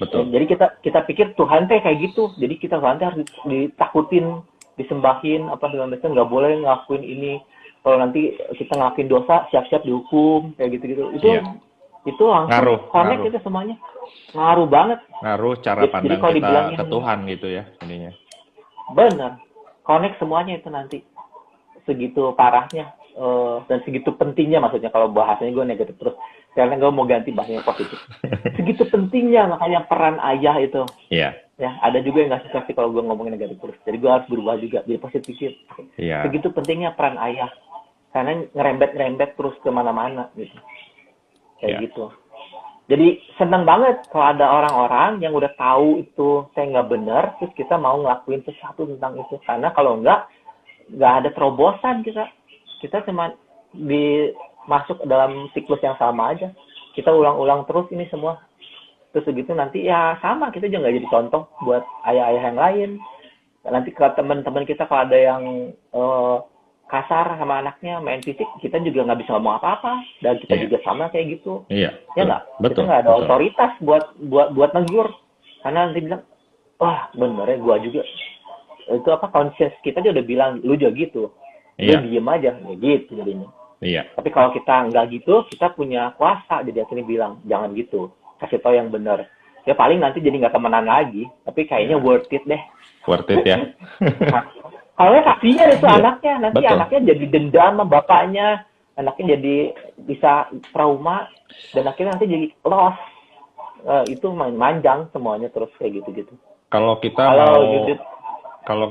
Jadi kita pikir Tuhan teh kayak gitu. Jadi Tuhan teh harus ditakutin, disembahin, apa segala macam, nggak boleh ngelakuin ini. Kalau nanti kita ngelakuin dosa, siap-siap dihukum, kayak gitu-gitu. Itu langsung connect itu semuanya. Ngaruh banget. Ngaruh cara pandang kalau kita ke Tuhan gitu ya ininya. Bener. Connect semuanya itu nanti. Segitu parahnya. Dan segitu pentingnya maksudnya, kalau bahasanya gue negatif terus. Karena gue mau ganti bahasanya positif. Segitu pentingnya makanya peran ayah itu. Iya. Ya, ada juga yang nggak suka sih kalau gue ngomongin negatif terus. Jadi gue harus berubah juga, jadi positif. Iya. Segitu pentingnya peran ayah. Karena ngerembet terus kemana-mana gitu. Kayak gitu. Jadi senang banget kalau ada orang-orang yang udah tahu itu saya nggak benar, terus kita mau ngelakuin sesuatu tentang itu. Karena kalau nggak ada terobosan kita. Kita cuma masuk dalam siklus yang sama aja. Kita ulang-ulang terus ini semua. Terus segitu nanti ya sama, kita juga nggak jadi contoh buat ayah-ayah yang lain. Nanti ke teman-teman kita kalau ada yang kasar sama anaknya, main fisik, kita juga nggak bisa ngomong apa-apa. Dan kita juga sama kayak gitu. Iya. Ya nggak? Betul. Kita nggak ada otoritas buat negur. Karena nanti bilang, wah bener ya gua juga. Itu conscious kita aja udah bilang, lu juga gitu. Lu diem aja, ya gitu jadinya. Iya. Tapi kalau kita nggak gitu, kita punya kuasa. Jadi akhirnya bilang, jangan gitu. Kasih tau yang benar. Ya paling nanti jadi nggak temenan lagi. Tapi kayaknya worth it deh. Worth it ya. Kalau kasihan itu anaknya. Nanti Betul. anaknya jadi dendam sama bapaknya. Anaknya jadi bisa trauma. Dan akhirnya nanti jadi loss. Itu manjang semuanya terus kayak gitu-gitu. Kalau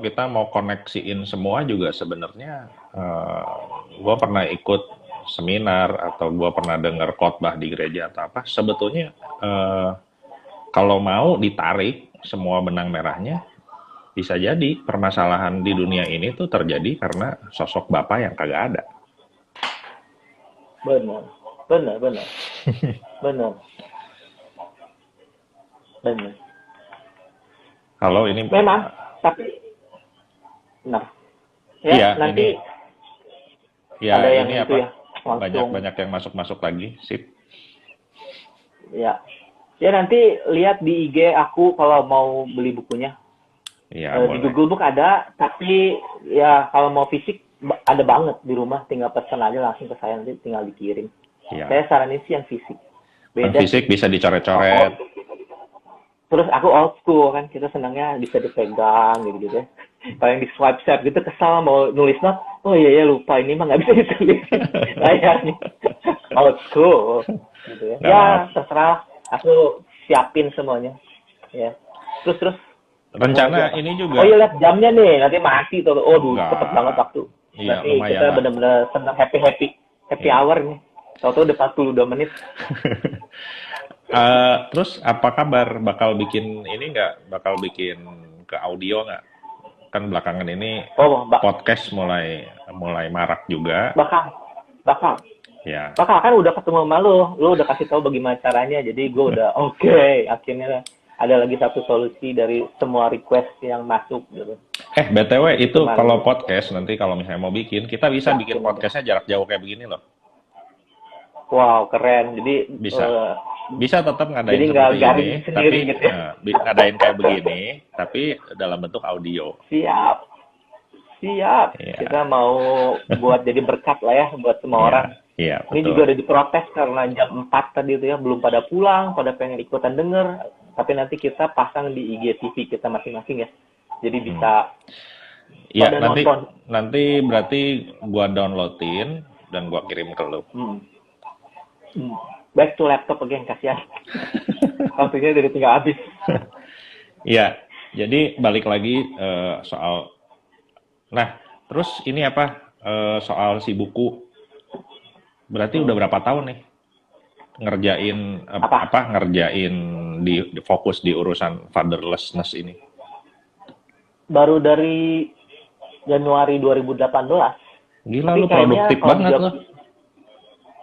kita mau koneksiin semua juga sebenarnya, gue pernah ikut seminar atau gue pernah dengar khotbah di gereja atau apa, sebetulnya kalau mau ditarik semua benang merahnya, bisa jadi permasalahan di dunia ini tuh terjadi karena sosok bapak yang kagak ada. Benar, benar, benar, benar, benar. Kalau ini, Memang, tapi, nah, ya iya nanti ada yang ini itu apa? ya, langsung, Banyak yang masuk lagi, sip. ya, ya nanti lihat di IG aku kalau mau beli bukunya. Iya Di boleh. Google Book ada, tapi ya kalau mau fisik ada banget di rumah, tinggal pesan aja langsung ke saya nanti tinggal dikirim. Saya Iya. saranin sih yang fisik. Kan Beda fisik sih. bisa dicoret-coret. Terus aku old school kan, kita senangnya bisa dipegang gitu-gitu ya. Kalau yang di swipe gitu kesal mau nulis note, oh iya ya lupa ini mah nggak bisa ditulis layarnya. Old school gitu ya. Nggak Ya apa-apa. terserah, aku siapin semuanya. Ya. Terus mau lagi Rencana apa? ini Oh iya juga lihat jamnya nih, nanti mati tuh. Oh dulu cepet banget nggak. waktu. Iya Nanti lumayan kita lah. benar-benar senang happy Iya. hour nih. Tahu-tahu udah 42 menit. Terus apa kabar? Bakal bikin ini nggak? Bakal bikin ke audio nggak? Kan belakangan ini Oh, podcast mulai marak juga. bakal, bakal. Ya. Kan udah ketemu sama lu udah kasih tahu bagaimana caranya, jadi gue udah oke, akhirnya ada lagi satu solusi dari semua request yang masuk gitu. BTW Jadi itu cuman kalau podcast nanti kalau misalnya mau bikin, kita bisa bikin yakin aja. podcastnya jarak jauh kayak begini loh. Wow, keren. Jadi Bisa. Bisa tetap ngadain jadi nggak seperti garing ini, sendiri tapi gitu ya. ngadain kayak begini, tapi dalam bentuk audio. Siap, siap. Iya, Kita mau buat jadi berkat lah ya buat semua iya, orang. iya, Ini betul. juga udah diprotes karena jam 4 tadi itu ya, belum pada pulang, pada pengen ikutan denger. Tapi nanti kita pasang di IGTV kita masing-masing ya. Jadi bisa Iya, pada nanti nonton. nanti berarti gua downloadin dan gua kirim ke lu. Back to laptop again, kasihan. Waktunya udah tinggal habis. Iya, jadi balik lagi soal. Nah, terus ini apa soal si buku? Berarti udah berapa tahun nih ngerjain ngerjain di fokus di urusan fatherlessness ini? Baru dari Januari 2018. Gila Tapi lu kayaknya produktif kalau banget lo.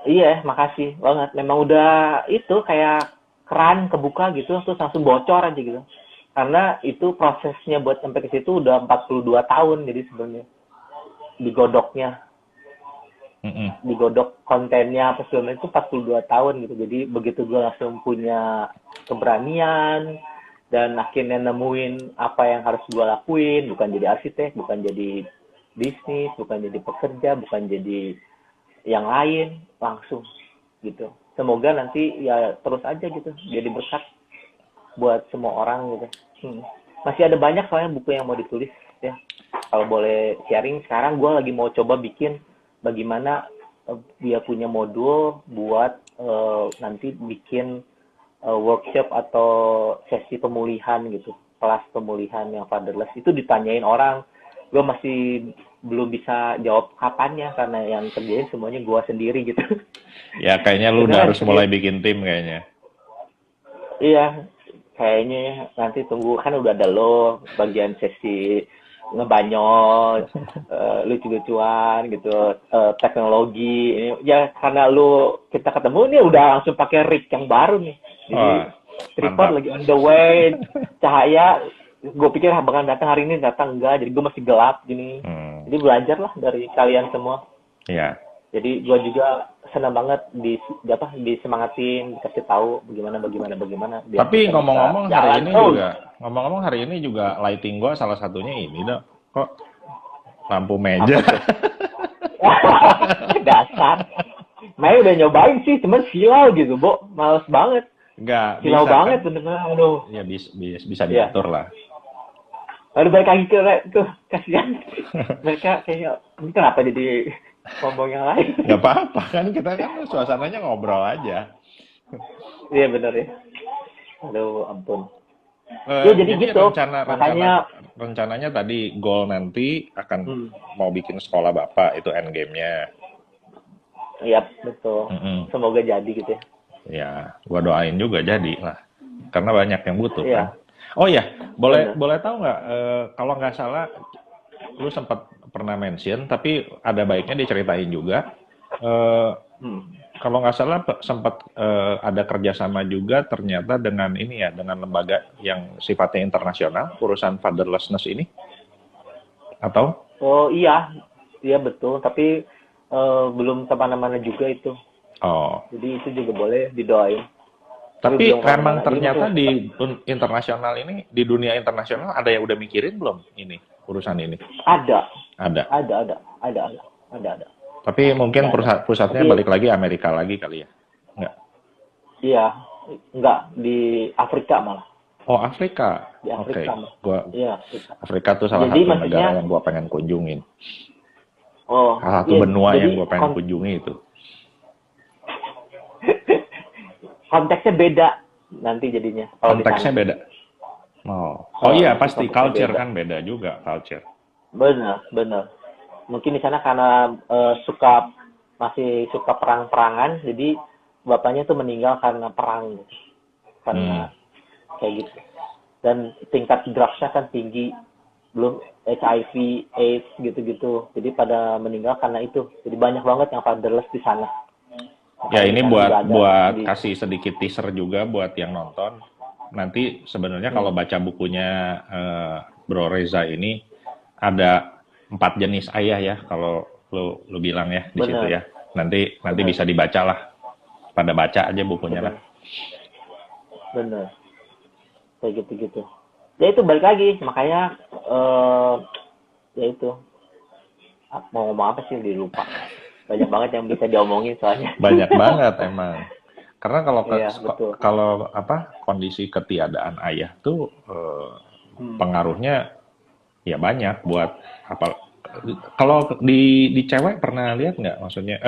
iya, makasih banget. Memang udah itu kayak keran kebuka gitu, terus langsung bocor aja gitu. Karena itu prosesnya buat sampai ke situ udah 42 tahun, jadi sebenarnya digodoknya, digodok kontennya apa segala macam itu 42 tahun gitu. Jadi begitu gue langsung punya keberanian dan akhirnya nemuin apa yang harus gue lakuin, bukan jadi arsitek, bukan jadi bisnis, bukan jadi pekerja, bukan jadi yang lain, langsung gitu. Semoga nanti ya terus aja gitu jadi berkat buat semua orang gitu. Masih ada banyak soalnya buku yang mau ditulis ya. Kalau boleh sharing, sekarang gue lagi mau coba bikin bagaimana dia punya modul buat nanti bikin workshop atau sesi pemulihan gitu, kelas pemulihan yang fatherless. Itu ditanyain orang, gue masih belum bisa jawab kapannya karena yang kerjain semuanya gue sendiri gitu. Ya kayaknya lu udah harus mulai bikin tim kayaknya. Iya, kayaknya nanti tunggu, kan udah ada lo bagian sesi ngebanyol, lucu-lucuan gitu, teknologi ini ya karena lu kita ketemu nih udah langsung pakai rig yang baru nih, jadi tripod lagi on the way, cahaya gue pikir bakal datang hari ini, datang enggak, jadi gue masih gelap gini. Jadi belajar lah dari kalian semua. Iya. Jadi gue juga senang banget disemangatin, dikasih tahu bagaimana. Tapi ngomong-ngomong hari ini juga lighting gua salah satunya ini dong. Kok lampu meja? Dasar. Maya udah nyobain sih, cuman silau gitu, Bo. Males banget. Enggak, silau bisa banget kan? bener-bener. Aduh. Ya bisa diatur lah. Lalu balik lagi ke kasihan. Mereka kayaknya ini kenapa jadi ngomong yang lain? Gak apa-apa kan, kita kan suasananya ngobrol aja. Iya bener ya. Aduh ampun. Ya jadi gitu. Rencananya tadi goal nanti akan mau bikin sekolah bapak, itu end game-nya. Iya betul. Semoga jadi gitu ya. Ya, gua doain juga jadi lah. Karena banyak yang butuh kan. Oh ya, boleh Bener. boleh tahu nggak, kalau nggak salah lu sempat pernah mention, tapi ada baiknya diceritain juga. Eh, Hmm. Kalau nggak salah sempat ada kerjasama juga ternyata dengan ini ya, dengan lembaga yang sifatnya internasional, urusan fatherlessness ini, atau? Oh iya, iya betul. Tapi belum kemana-mana juga itu. Oh, Jadi itu juga boleh didoain. Tapi tapi belum memang kemana-mana. Jadi ternyata maksudnya internasional ini, di dunia internasional ada yang udah mikirin belum ini, urusan ini? ada, Ada. ada. Tapi mungkin Ada. pusatnya Tapi balik lagi Amerika lagi kali ya? Nggak. iya, enggak di Afrika malah. Oh, Afrika. Di Afrika Oke. malah. Gua Iya, Afrika. Afrika tuh salah Jadi satu maksudnya, negara yang gua pengen kunjungin. oh Salah satu iya, benua jadi yang gua pengen kunjungi itu. konteksnya beda nanti jadinya kalau di Konteksnya sana. beda. Oh iya Nanti pasti konteksnya culture beda. kan beda juga culture. Benar. Mungkin di sana karena masih suka perang-perangan, jadi bapaknya tuh meninggal karena perang, gitu. Hmm. Karena kayak gitu. Dan tingkat drugsnya kan tinggi, belum HIV, AIDS gitu-gitu. Jadi pada meninggal karena itu. Jadi banyak banget yang fatherless di sana. Ya Makanya di ini sana juga ada buat di. kasih sedikit teaser juga buat yang nonton. Nanti sebenarnya kalau Hmm, baca bukunya Bro Reza ini ada 4 jenis ayah ya kalau lu bilang ya di situ benar, ya. Nanti benar, bisa dibaca lah. Pada baca aja bukunya lah. benar, benar. Kayak gitu-gitu. Ya itu balik lagi, makanya ya itu mau ngomong apa sih dilupa. Banyak banget yang bisa diomongin soalnya. Banyak banget emang. Karena Iya, betul. kalau apa kondisi ketiadaan ayah tuh Hmm. pengaruhnya ya banyak buat apa kalau di cewek pernah lihat nggak maksudnya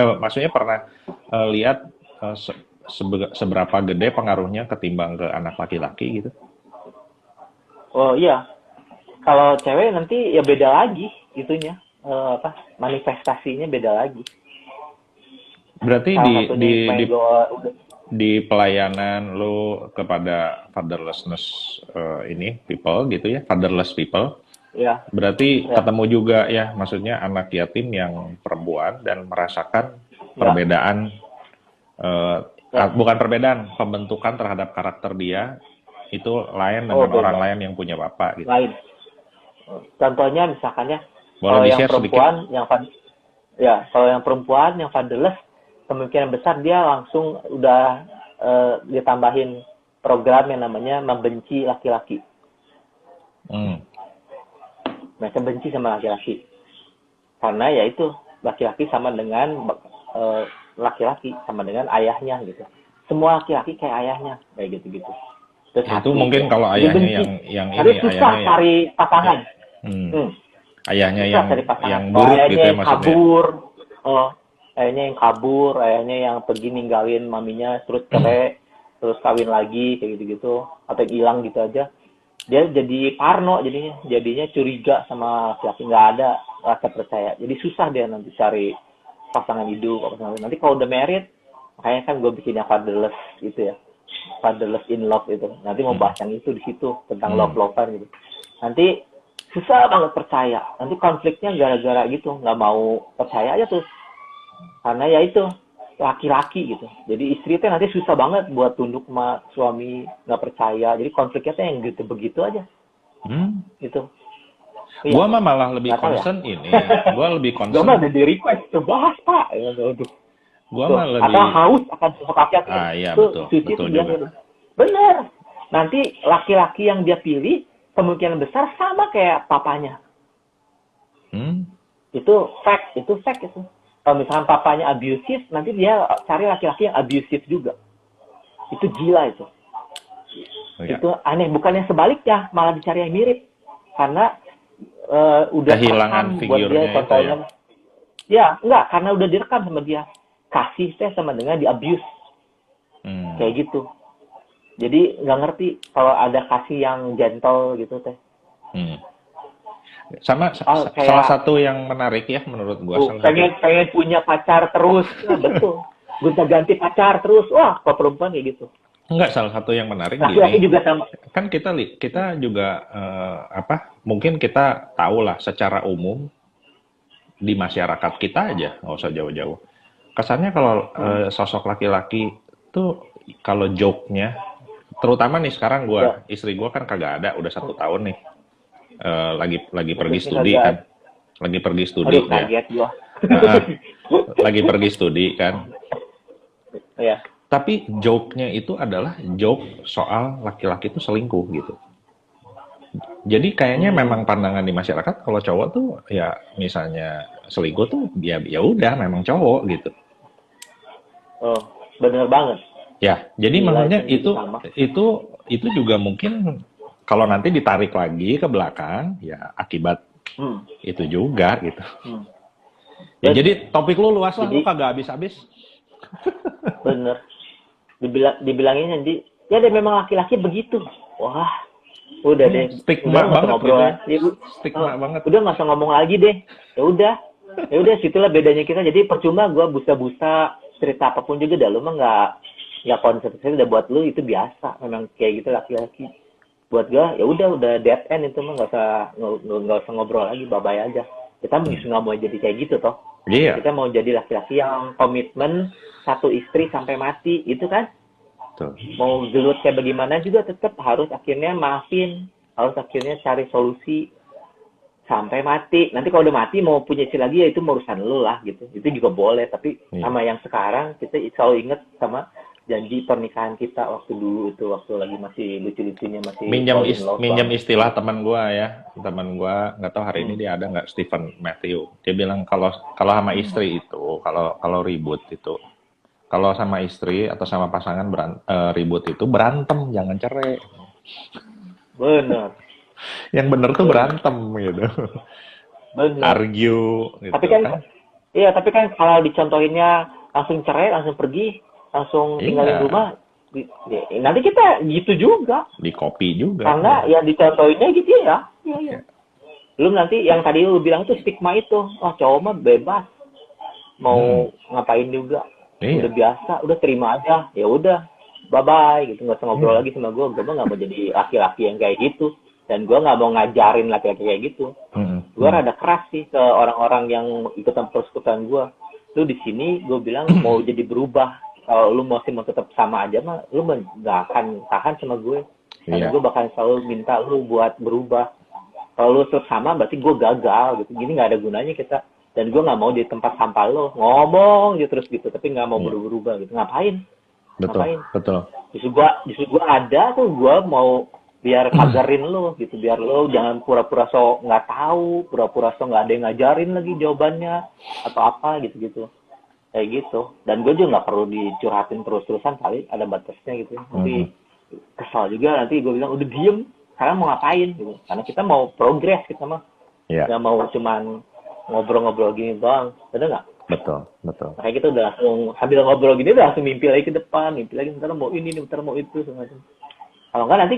pernah lihat seberapa gede pengaruhnya ketimbang ke anak laki-laki gitu. Oh iya, kalau cewek nanti ya beda lagi itunya. Manifestasinya beda lagi. Berarti Salah satunya yang di main gue udah. di pelayanan lo kepada fatherlessness ini people gitu ya, fatherless people. Ya, Berarti ya, ketemu juga ya, maksudnya anak yatim yang perempuan dan merasakan ya, perbedaan, ya. bukan perbedaan, pembentukan terhadap karakter dia itu lain Oh dengan orang beda, lain yang punya bapak gitu. lain. Contohnya misalkan ya, Boleh di-share sedikit? kalau yang perempuan yang fatherless, kemungkinan besar dia langsung udah ditambahin program yang namanya membenci laki-laki. Hmm. Mereka benci sama laki-laki. Karena ya itu, laki-laki sama dengan laki-laki sama dengan ayahnya gitu. Semua laki-laki kayak ayahnya, kayak gitu-gitu. Terus Ya, itu satu, mungkin kalau jadi ayahnya benci. yang Jadi ini, susah ayahnya cari pasangan. hmm, Hmm. ayahnya Susah cari pasangan. yang Kalau buruk ayahnya gitu ya yang maksudnya. kabur, ayahnya yang pergi ninggalin maminya, terus cerai, terus kawin lagi, kayak gitu-gitu, atau hilang gitu aja. Dia jadi parno, jadinya curiga sama laki-laki, nggak ada rasa percaya. Jadi susah dia nanti cari pasangan hidup. Nanti kalau udah married, makanya kan gue bikinnya fatherless gitu ya, fatherless in love itu. Nanti mau bahas yang itu di situ tentang love-lovean gitu. Nanti susah banget percaya. Nanti konfliknya gara-gara gitu, nggak mau percaya aja tuh. Karena ya itu laki-laki gitu. Jadi istri itu nanti susah banget buat tunduk sama suami, nggak percaya. Jadi konfliknya tuh yang gitu begitu aja. Gitu. Gua Iya. mah malah lebih Nggak tahu ya. concern ini. Gua lebih Gak mah concern. ada di request tuh bahas pak. Gua Tuh. mah Atau lebih. haus akan sosok laki-laki. Iya Tuh betul, Suci betul tuh juga. bilang bener. Nanti laki-laki yang dia pilih kemungkinan besar sama kayak papanya. Itu fact itu. Kalau misalkan papanya abusive, nanti dia cari laki-laki yang abusive juga. Itu gila itu. Ya. Itu aneh. Bukannya sebaliknya, malah dicari yang mirip. Karena udah Kehilangan terekam buat dia figurnya itu kontrolnya. Ya, enggak. Karena udah direkam sama dia. Kasih teh sama dengan di abuse. Kayak gitu. Jadi nggak ngerti kalau ada kasih yang gentle gitu teh. Sama kayak, salah satu yang menarik ya menurut gua. pengen punya pacar terus. Nah, betul. Gonta ganti pacar terus. Wah, kok perempuan kayak gitu. Enggak, salah satu yang menarik Laki-laki gini, juga sama. kan kita juga mungkin kita tahu lah secara umum di masyarakat kita aja, nggak usah jauh-jauh. Kesannya kalau Hmm. sosok laki-laki tuh kalau joke-nya, terutama nih sekarang Ya, istri gua kan kagak ada, udah 1 tahun nih, lagi pergi maksudnya studi kagak. kan, lagi pergi studi Aduh, dia. kaget gua. Heeh, lagi pergi studi kan. Ya. Tapi joke-nya itu adalah joke soal laki-laki itu selingkuh gitu. Jadi kayaknya memang Hmm. pandangan di masyarakat kalau cowok tuh ya misalnya selingkuh tuh ya ya udah memang cowok gitu. Oh, bener banget. Ya, jadi Gila maksudnya itu juga sama. itu juga mungkin kalau nanti ditarik lagi ke belakang ya akibat Hmm. itu juga gitu. Hmm. Ya Bener. jadi topik lu luas lah, lu Jadi kagak habis-habis. bener. Dibilangin nanti, ya deh memang laki-laki begitu. Wah, udah deh. Udah Stigma nggak usah banget ngobrol. gitu ya. Ya, Stigma banget. udah nggak usah ngomong lagi deh. Ya udah. Ya udah, situlah bedanya kita. Jadi percuma gua busa-busa cerita apapun juga dah. Lu mah nggak konsep. Saya udah buat lu itu biasa. Memang kayak gitu laki-laki. Buat gua ya udah dead end itu mah nggak usah ngobrol lagi, bye bye aja. Kita Hmm. justru nggak mau jadi kayak gitu toh. Iya, Kita mau jadi laki-laki yang komitmen satu istri sampai mati itu kan. tuh. Mau gelut kayak bagaimana juga tetap harus akhirnya maafin, harus akhirnya cari solusi sampai mati. Nanti kalau udah mati mau punya istri lagi ya itu urusan lu lah gitu. Itu juga boleh, tapi Iya. sama yang sekarang kita selalu inget sama janji pernikahan kita waktu dulu itu, waktu lagi masih lucu-lucunya, masih fall in love Minjem banget. istilah teman gua ya, teman gua nggak tahu hari ini Hmm. dia ada nggak, Stephen Matthew. Dia bilang kalau kalau sama istri itu, kalau kalau ribut itu, kalau sama istri atau sama pasangan ribut itu berantem, jangan cerai. Bener, Yang bener tuh bener, berantem gitu, bener. argue Tapi gitu kan, kan. iya, tapi kan kalau dicontohinnya langsung cerai, langsung pergi, langsung tinggalin Iya, rumah, nanti kita gitu juga. di kopi juga. Karena Ya. yang dicontohinnya gitu ya. Iya, iya. Ya. Belum nanti yang tadi lu bilang tuh stigma itu. Wah, cowok mah bebas. Hmm, Mau ngapain juga. Udah iya. biasa, udah terima aja. Ya udah, bye-bye gitu. Nggak usah ngobrol Iya. lagi sama gue. Gue mah nggak mau jadi laki-laki yang kayak gitu. Dan gue nggak mau ngajarin laki-laki kayak gitu. Hmm, Gue hmm. rada keras sih ke orang-orang yang ikutan persekutuan gue. Lu di sini gue bilang mau jadi berubah. Kalau lu masih mau tetap sama aja mah, lu nggak akan tahan sama gue. Karena Iya, gue bakal selalu minta lu buat berubah. Kalau lu tetap sama berarti gue gagal gitu. Gini nggak ada gunanya kita. Dan gue nggak mau di tempat sampah lo ngomong gitu terus gitu, tapi nggak mau iya. berubah gitu. Ngapain? Betul, Ngapain? betul. Justru gua ada tuh, gue mau biar pagerin lo gitu, biar lo jangan pura-pura so nggak tahu, pura-pura so nggak ada yang ngajarin lagi jawabannya atau apa gitu-gitu, kayak gitu. Dan gue juga nggak perlu dicurhatin terus-terusan, kali ada batasnya gitu. Hmm, Nanti kesal juga, nanti gue bilang udah diem, sekarang mau ngapain gitu. Karena kita mau progres, kita mah iya, nggak mau cuman ngobrol-ngobrol gini doang, bener nggak? betul, betul. Makanya kita udah langsung sambil ngobrol gini udah langsung mimpi lagi ke depan, mimpi lagi ntar mau ini, ntar mau itu semacam. Kalau nggak nanti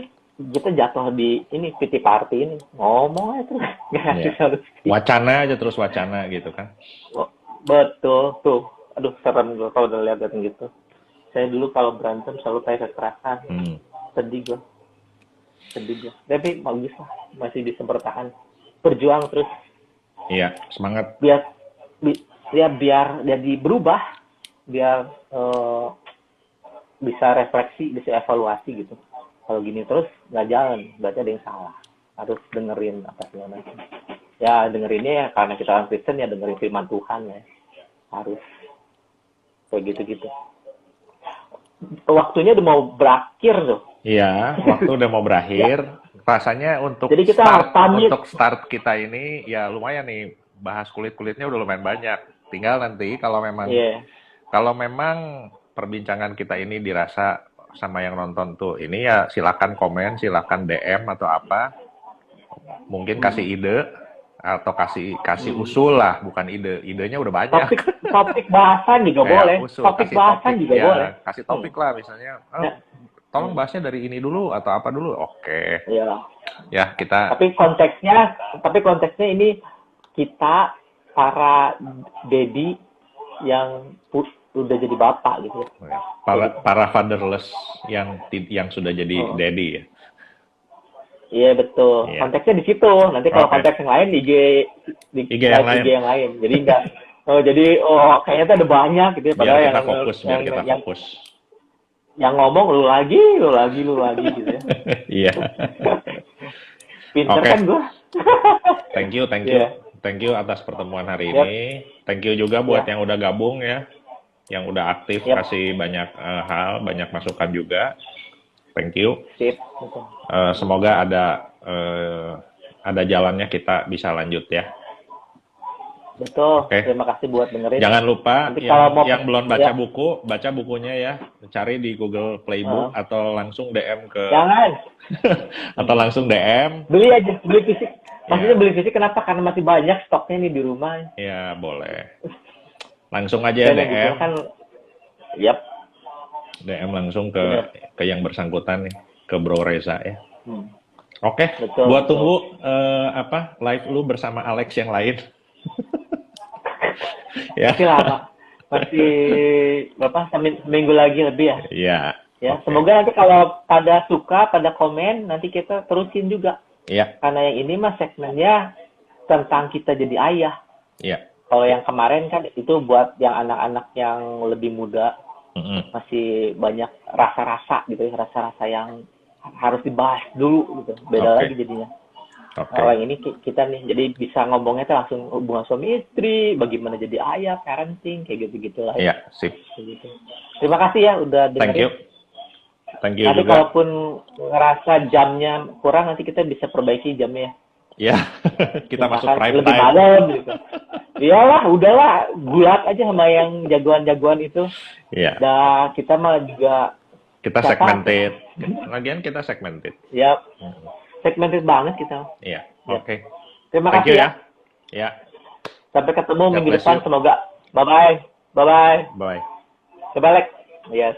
kita jatuh di ini pity party ini, ngomong aja terus nggak Iya. ngasih solusi. Wacana aja terus wacana gitu kan. Oh, betul tuh, aduh serem gue kalau udah lihat gitu. Saya dulu kalau berantem selalu kayak kekerasan, Hmm. sedih gue, tapi bagus lah, masih bisa bertahan, berjuang terus, Iya, semangat. biar biar jadi berubah, biar bisa refleksi, bisa evaluasi gitu. Kalau gini terus nggak jalan, berarti ada yang salah. Harus dengerin apa segala macam. Ya dengerinnya ya karena kita orang Kristen ya dengerin firman Tuhan ya. Harus kayak gitu-gitu. Waktunya udah mau berakhir tuh. Iya, waktu udah mau berakhir. Rasanya untuk Jadi kita harus pamit. kita ini ya lumayan nih, bahas kulit-kulitnya udah lumayan banyak. Tinggal nanti Iya. kalau memang perbincangan kita ini dirasa sama yang nonton tuh ini ya silakan komen, silakan DM atau apa. Mungkin kasih ide atau kasih usul lah, bukan ide. Idenya udah banyak. Topik bahasan juga Kayak boleh. usul, Topik kasih bahasan topik, juga ya, boleh. kasih topik lah misalnya. Ya. Tolong bahasnya dari ini dulu atau apa dulu. Oke. Iya. Ya, kita Tapi konteksnya ini kita para baby yang udah jadi bapak gitu. Para fatherless yang sudah jadi Oh. daddy ya. Iya betul. Iya. Konteksnya di situ. Nanti kalau Oke. konteks yang lain di IG yang lain. IG yang lain. Jadi enggak. Kayaknya tuh ada banyak gitu ya. Biar Padahal kita fokus, yang yang ngomong lu lagi gitu ya. Iya. Pinter Oke. kan gua. Thank you. Iya. Thank you atas pertemuan hari Yap. ini. Thank you juga buat Iya. yang udah gabung ya, yang udah aktif Yap. kasih banyak hal, banyak masukan juga. Thank you. Sip. Betul. Semoga ada jalannya kita bisa lanjut ya. Betul. Oke. Terima kasih buat dengerin. Jangan lupa Nanti kalau mau yang belum baca ya. buku, baca bukunya ya. Cari di Google Playbook atau langsung DM ke Jangan. atau langsung DM. Beli aja, beli fisik. Maksudnya Ya. beli fisik kenapa? Karena masih banyak stoknya nih di rumah. Ya, boleh. Langsung aja Dan yang DM. gitu kan, yap. DM langsung ke yang bersangkutan nih, ke Bro Reza ya. Oke, Betul, gua betul. tunggu live lu bersama Alex yang lain. Ya. Masih lama. Masih seminggu lagi lebih ya. Iya. Ya, Oke. semoga nanti kalau pada suka, pada komen, nanti kita terusin juga. Iya. Karena yang ini mah segmennya tentang kita jadi ayah. Iya. Kalau yang kemarin kan itu buat yang anak-anak yang lebih muda, Mm-mm. masih banyak rasa-rasa gitu ya, rasa-rasa yang harus dibahas dulu gitu. Beda Oke. lagi jadinya. Oke. Kalau yang ini kita nih, jadi bisa ngomongnya tuh langsung hubungan suami istri, bagaimana jadi ayah, parenting, kayak gitu-gitu lah. Iya, sip. Gitu. Terima kasih ya udah dengerin. Thank you. Thank you Nanti juga. kalaupun ngerasa jamnya kurang, nanti kita bisa perbaiki jamnya. Ya, kita masuk Makan prime lebih time. malam gitu. Iyalah, udahlah, gulat aja sama yang jagoan-jagoan itu. Iya. Dan kita mah juga, Kita Siapa? segmented. Lagian kita segmented. ya, segmented banget kita. Iya. Ya. Oke. Terima Thank kasih you ya. ya. Ya. Sampai ketemu God minggu bless depan, you. semoga. Bye-bye. Bye-bye. Bye. Kebalik. Yes.